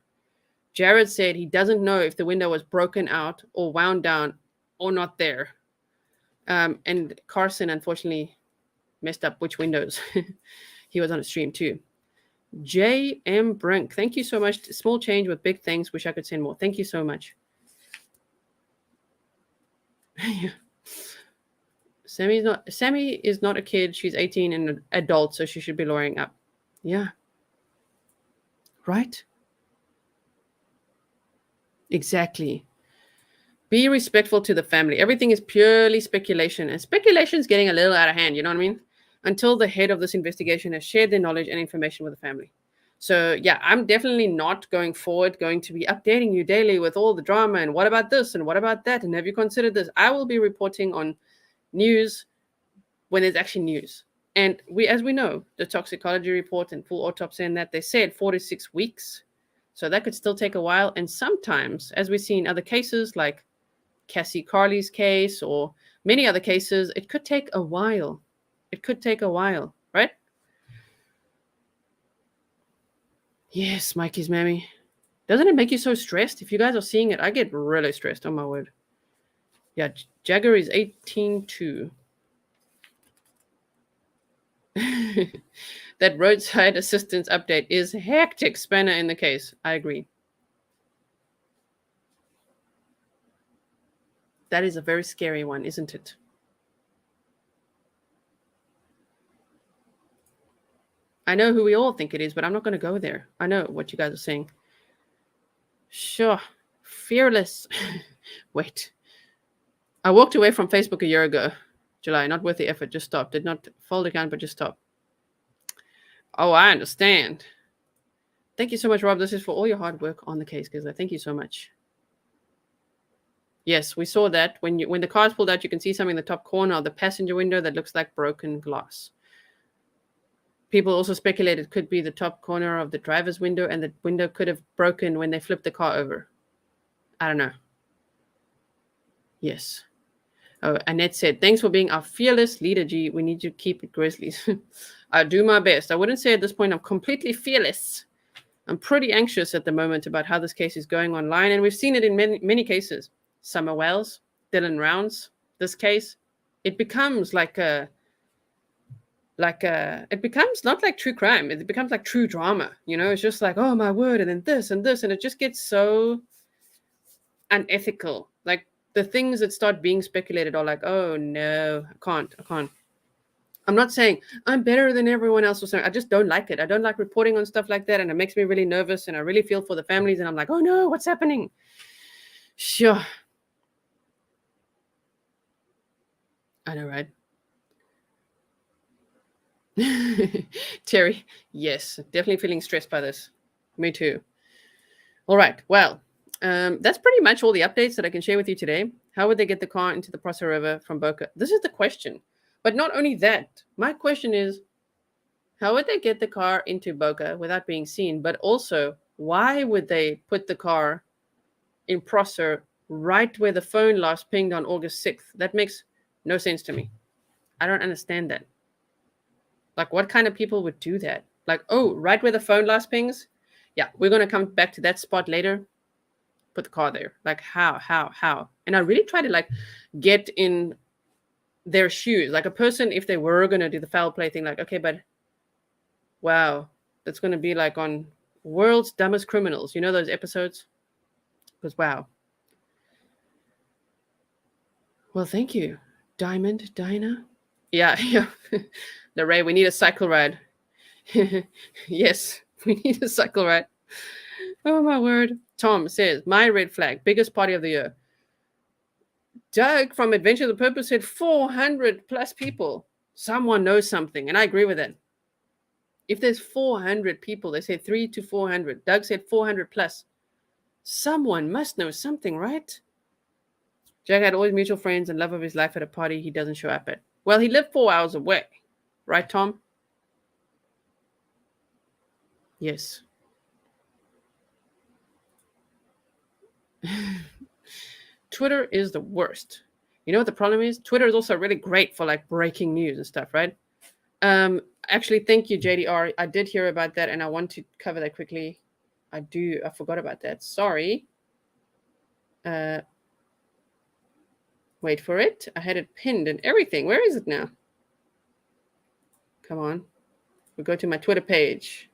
Jared said he doesn't know if the window was broken out or wound down or not there. And Carson, unfortunately, messed up which windows. He was on a stream too. J.M. Brink, thank you so much. Small change with big things. Wish I could send more. Thank you so much. Sammy is not a kid. She's 18 and an adult, so she should be lawyering up. Yeah. Right? Exactly. Be respectful to the family. Everything is purely speculation, and speculation is getting a little out of hand, you know what I mean? Until the head of this investigation has shared their knowledge and information with the family. So yeah, I'm definitely not going to be updating you daily with all the drama and what about this and what about that and have you considered this? I will be reporting on news when there's actually news. And as we know, the toxicology report and full autopsy and that, they said 4 to 6 weeks. So that could still take a while. And sometimes, as we see in other cases like Cassie Carley's case or many other cases, it could take a while. It could take a while, right? Yes, Mikey's mammy. Doesn't it make you so stressed? If you guys are seeing it, I get really stressed. Oh my word. Yeah, Jagger is 18-2. That roadside assistance update is hectic spanner in the case. I agree. That is a very scary one, isn't it? I know who we all think it is, but I'm not going to go there. I know what you guys are saying. Sure. Fearless. Wait. I walked away from Facebook a year ago. July, not worth the effort. Just stop. Did not fold account, but just stop. Oh, I understand. Thank you so much, Rob. This is for all your hard work on the case, Gisela. Thank you so much. Yes, we saw that. When the car's pulled out, you can see something in the top corner of the passenger window that looks like broken glass. People also speculate it could be the top corner of the driver's window, and the window could have broken when they flipped the car over. I don't know. Yes. Oh, Annette said, thanks for being our fearless leader, G. We need you to keep it Grizzlies. I'll do my best. I wouldn't say at this point I'm completely fearless. I'm pretty anxious at the moment about how this case is going online, and we've seen it in many cases. Summer Wells, Dylan Rounds, this case, it becomes it becomes not like true crime. It becomes like true drama. You know, it's just like, oh my word, and then this and this, and it just gets so unethical. Like the things that start being speculated are like, oh no, I can't. I'm not saying I'm better than everyone else or something. I just don't like it. I don't like reporting on stuff like that, and it makes me really nervous, and I really feel for the families, and I'm like, oh no, what's happening? Sure. I know, right? Terry, yes, definitely feeling stressed by this. Me too. All right, well, that's pretty much all the updates that I can share with you today. How would they get the car into the Prosa River from Boca? This is the question. But not only that, my question is, how would they get the car into Boca without being seen? But also, why would they put the car in Prosser right where the phone last pinged on August 6th? That makes no sense to me. I don't understand that. Like, what kind of people would do that? Like, oh, right where the phone last pings? Yeah, we're going to come back to that spot later. Put the car there. Like, how? And I really try to, like, get in their shoes. Like, a person, if they were going to do the foul play thing, like, okay, but wow, that's going to be like on World's Dumbest Criminals. You know those episodes? Because, wow. Well, thank you. Diamond, Dinah? Yeah. Lorraine, we need a cycle ride. Yes, we need a cycle ride. Oh, my word. Tom says, my red flag, biggest party of the year. Doug from Adventure the Purpose said 400 plus people. Someone knows something, and I agree with that. If there's 400 people, they say 300 to 400. Doug said 400 plus. Someone must know something, right? Jack had always mutual friends and love of his life at a party he doesn't show up at. Well, he lived 4 hours away. Right, Tom? Yes. Twitter is the worst. You know what the problem is? Twitter is also really great for like breaking news and stuff, right? Actually, thank you, JDR. I did hear about that, and I want to cover that quickly. I forgot about that. Sorry. Wait for it. I had it pinned and everything. Where is it now? Come on. We go to my Twitter page.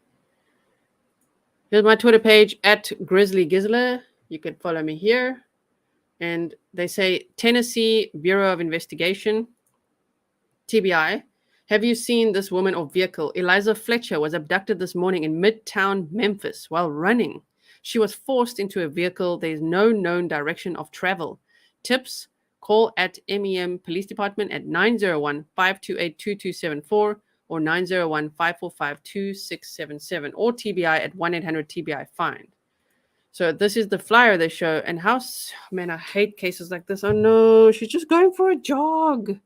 Here's my Twitter page at Grizzly Gisela. You can follow me here. And they say Tennessee Bureau of Investigation, TBI. Have you seen this woman or vehicle? Eliza Fletcher was abducted this morning in Midtown Memphis while running. She was forced into a vehicle. There is no known direction of travel. Tips, call at MEM Police Department at 901-528-2274 or 901-545-2677 or TBI at 1-800-TBI-FIND. So this is the flyer they show. And how, man, I hate cases like this. Oh no, she's just going for a jog.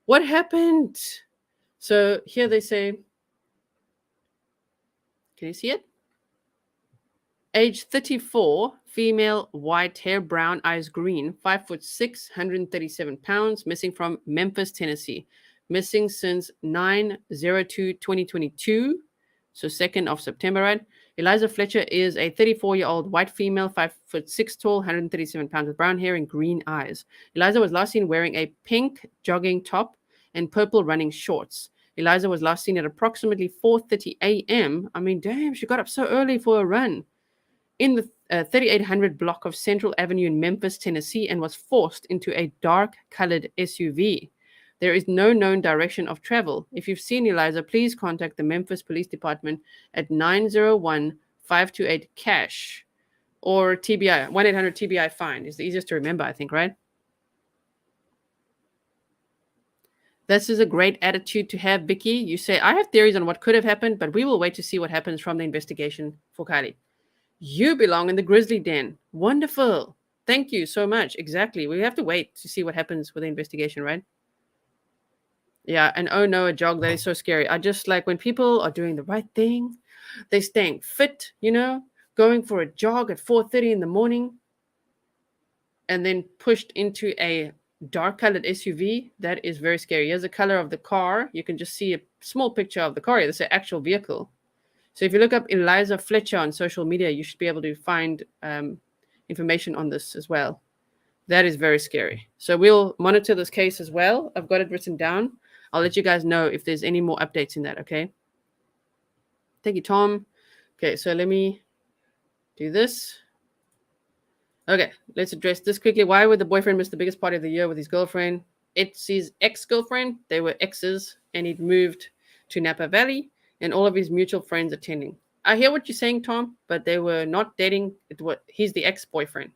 What happened? So here they say, can you see it? Age 34, female, white hair, brown, eyes green, 5'6", 137 pounds, missing from Memphis, Tennessee. Missing since 9/02/2022, so 2nd of September, right? Eliza Fletcher is a 34-year-old white female, 5'6" tall, 137 pounds with brown hair and green eyes. Eliza was last seen wearing a pink jogging top and purple running shorts. Eliza was last seen at approximately 4:30 a.m. I mean, damn, she got up so early for a run in the 3800 block of Central Avenue in Memphis, Tennessee, and was forced into a dark-colored SUV. There is no known direction of travel. If you've seen Eliza, please contact the Memphis Police Department at 901-528-CASH or TBI, 1-800-TBI-FIND is the easiest to remember, I think, right? This is a great attitude to have, Vicky. You say, I have theories on what could have happened, but we will wait to see what happens from the investigation for Kylie. You belong in the grizzly den. Wonderful. Thank you so much. Exactly. We have to wait to see what happens with the investigation, right? Yeah, and oh no, a jog, that is so scary. I just like when people are doing the right thing, they're staying fit, you know, going for a jog at 4:30 in the morning and then pushed into a dark-colored SUV. That is very scary. Here's the color of the car. You can just see a small picture of the car. This is an actual vehicle. So if you look up Eliza Fletcher on social media, you should be able to find information on this as well. That is very scary. So we'll monitor this case as well. I've got it written down. I'll let you guys know if there's any more updates in that, okay? Thank you, Tom. Okay, so let me do this. Okay, let's address this quickly. Why would the boyfriend miss the biggest party of the year with his girlfriend? It's his ex-girlfriend. They were exes, and he'd moved to Napa Valley, and all of his mutual friends attending. I hear what you're saying, Tom, but they were not dating. He's the ex-boyfriend.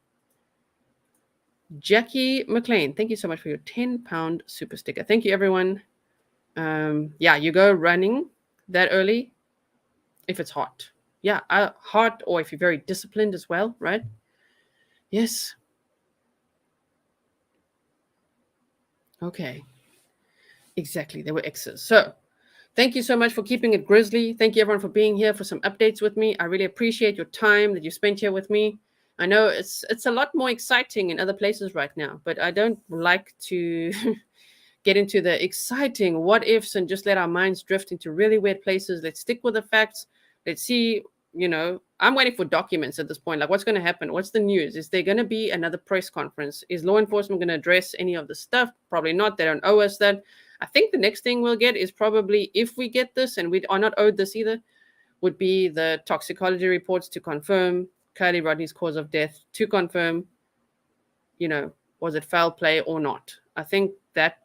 Jackie McLean, thank you so much for your 10-pound super sticker. Thank you, everyone. Yeah, you go running that early if it's hot. Yeah, hot, or if you're very disciplined as well, right? Yes. Okay. Exactly. They were exes. So thank you so much for keeping it grizzly. Thank you, everyone, for being here for some updates with me. I really appreciate your time that you spent here with me. I know it's a lot more exciting in other places right now, but I don't like to get into the exciting what ifs and just let our minds drift into really weird places. Let's stick with the facts. Let's see, you know, I'm waiting for documents at this point. Like, what's going to happen? What's the news? Is there going to be another press conference? Is law enforcement going to address any of the stuff? Probably not. They don't owe us that. I think the next thing we'll get is probably, if we get this, and we are not owed this either, would be the toxicology reports to confirm Kylie Rodney's cause of death, to confirm, you know, was it foul play or not? I think that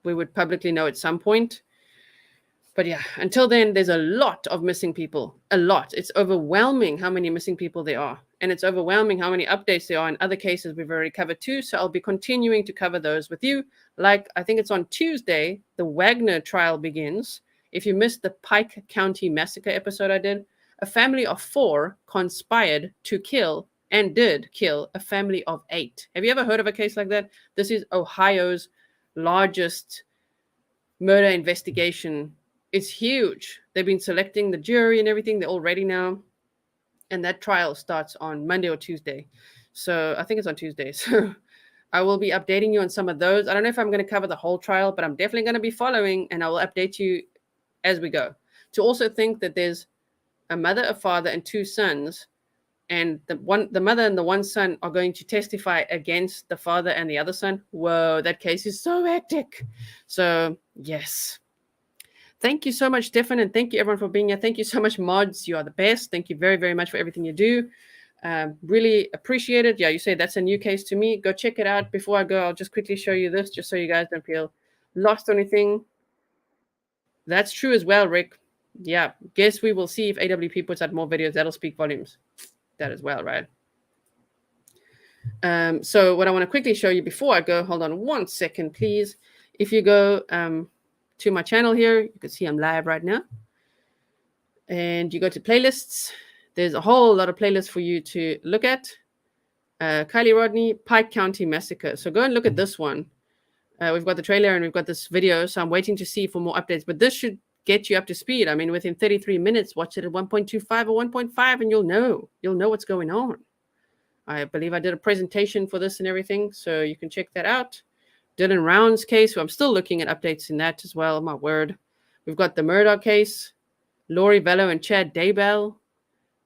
we would publicly know at some point. But yeah, until then, there's a lot of missing people. A lot. It's overwhelming how many missing people there are. And it's overwhelming how many updates there are in other cases we've already covered too. So I'll be continuing to cover those with you. Like, I think it's on Tuesday, the Wagner trial begins. If you missed the Pike County Massacre episode I did, a family of 4 conspired to kill and did kill a family of 8. Have you ever heard of a case like that? This is Ohio's largest murder investigation. It's huge. They've been selecting the jury and everything. They're all ready now. And that trial starts on Monday or Tuesday. So I think it's on Tuesday. So I will be updating you on some of those. I don't know if I'm going to cover the whole trial, but I'm definitely going to be following, and I will update you as we go. To also think that there's a mother, a father, and 2 sons, and the mother and the one son are going to testify against the father and the other son. Whoa, that case is so hectic. So yes. Thank you so much, Stefan, and thank you, everyone, for being here. Thank you so much, mods. You are the best. Thank you very, very much for everything you do. Really appreciate it. Yeah, you say that's a new case to me. Go check it out. Before I go, I'll just quickly show you this, just so you guys don't feel lost or anything. That's true as well, Rick. Yeah, guess we will see if AWP puts out more videos. That'll speak volumes. That as well, right? So what I want to quickly show you before I go, hold on 1 second, please. If you go to my channel here, you can see I'm live right now. And you go to playlists. There's a whole lot of playlists for you to look at. Kylie Rodni, Pike County Massacre. So go and look at this one. We've got the trailer and we've got this video. So I'm waiting to see for more updates. But this should get you up to speed. I mean, within 33 minutes, watch it at 1.25 or 1.5 and you'll know what's going on. I believe I did a presentation for this and everything. So you can check that out. Dylan Round's case. So I'm still looking at updates in that as well. My word. We've got the Murdoch case. Lori Vello and Chad Daybell.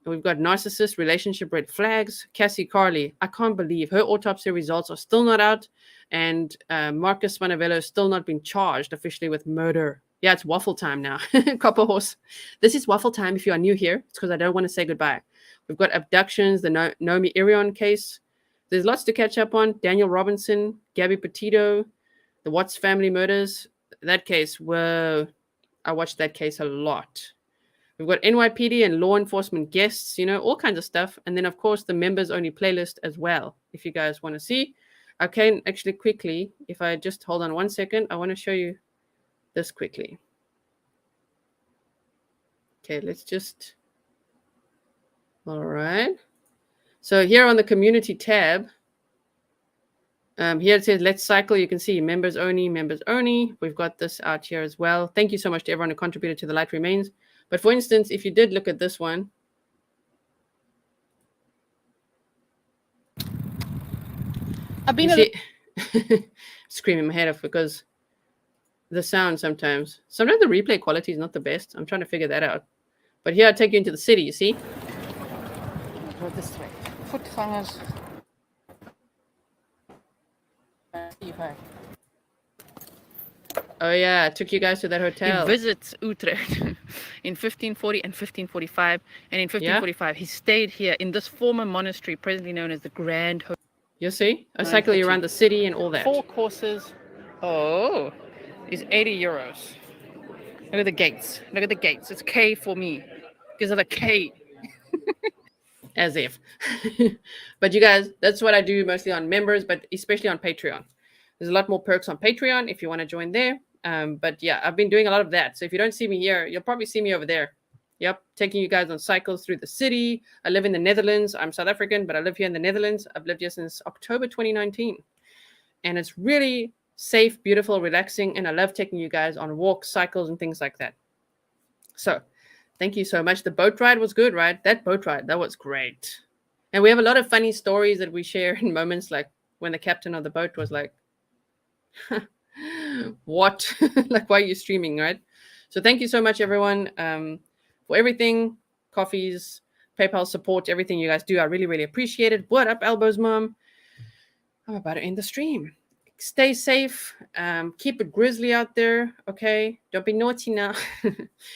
And we've got narcissist, relationship red flags. Cassie Carley, I can't believe her autopsy results are still not out. And Marcus Spanavello has still not been charged officially with murder. Yeah, it's waffle time now. Copper horse. This is waffle time if you are new here. It's because I don't want to say goodbye. We've got abductions, the Naomi Irion case. There's lots to catch up on. Daniel Robinson, Gabby Petito, the Watts family murders. That case, whoa. I watched that case a lot. We've got NYPD and law enforcement guests, all kinds of stuff. And then, of course, the members-only playlist as well, if you guys want to see. I can actually quickly, if I just hold on 1 second, I want to show you this quickly. Okay, let's just... All right. So here on the community tab, here it says, let's cycle. You can see members only, members only. We've got this out here as well. Thank you so much to everyone who contributed to The Light Remains. But for instance, if you did look at this one, I've been screaming my head off because the sound sometimes the replay quality is not the best. I'm trying to figure that out. But here I take you into the city, you see? Go this way. Voetgangers. Oh yeah, I took you guys to that hotel. He visits Utrecht in 1540 and 1545. And in 1545, he stayed here in this former monastery, presently known as the Grand Hotel. You see? I cycle you around the city and all that. 4 courses. Oh, is 80 euros. Look at the gates. Look at the gates. It's K for me. Because of the K. As if. But you guys, that's what I do mostly on members, but especially on Patreon. There's a lot more perks on Patreon if you want to join there. But yeah, I've been doing a lot of that. So if you don't see me here, you'll probably see me over there. Yep, taking you guys on cycles through the city. I live in the Netherlands. I'm South African, but I live here in the Netherlands. I've lived here since October 2019. And it's really safe, beautiful, relaxing. And I love taking you guys on walks, cycles, and things like that. So thank you so much. The boat ride was good, right? That boat ride, that was great. And we have a lot of funny stories that we share in moments like when the captain of the boat was like, what? Like, why are you streaming, right? So thank you so much, everyone, for everything, coffees, PayPal support, everything you guys do. I really, really appreciate it. What up, Elbows Mom? I'm about to end the stream. Stay safe. Keep it grizzly out there, okay? Don't be naughty now.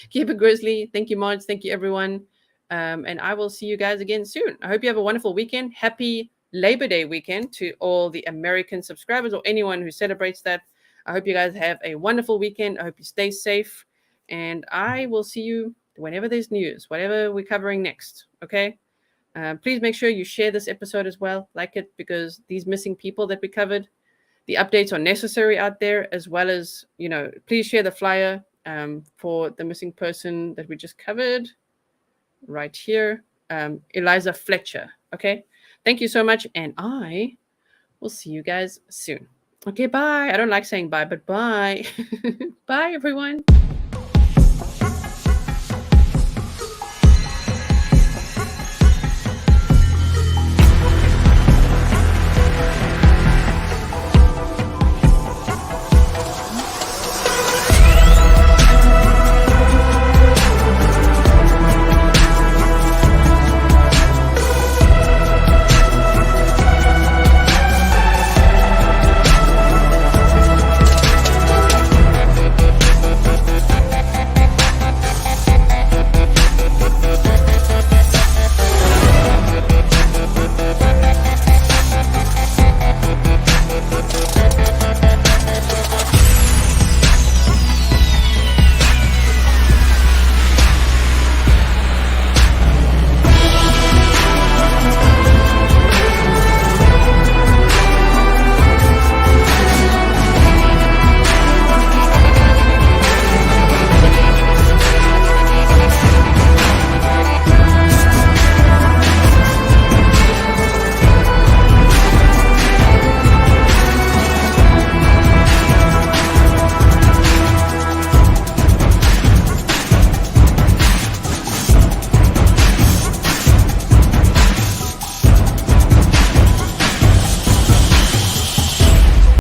Keep it grizzly. Thank you, mods. Thank you, everyone. And I will see you guys again soon. I hope you have a wonderful weekend. Happy Labor Day weekend to all the American subscribers or anyone who celebrates that. I hope you guys have a wonderful weekend. I hope you stay safe. And I will see you whenever there's news, whatever we're covering next, okay? Please make sure you share this episode as well. Like it, because these missing people that we covered, the updates are necessary out there, as well as, please share the flyer for the missing person that we just covered right here, Eliza Fletcher, okay? Thank you so much, and I will see you guys soon. Okay, bye. I don't like saying bye, but bye. Bye, everyone.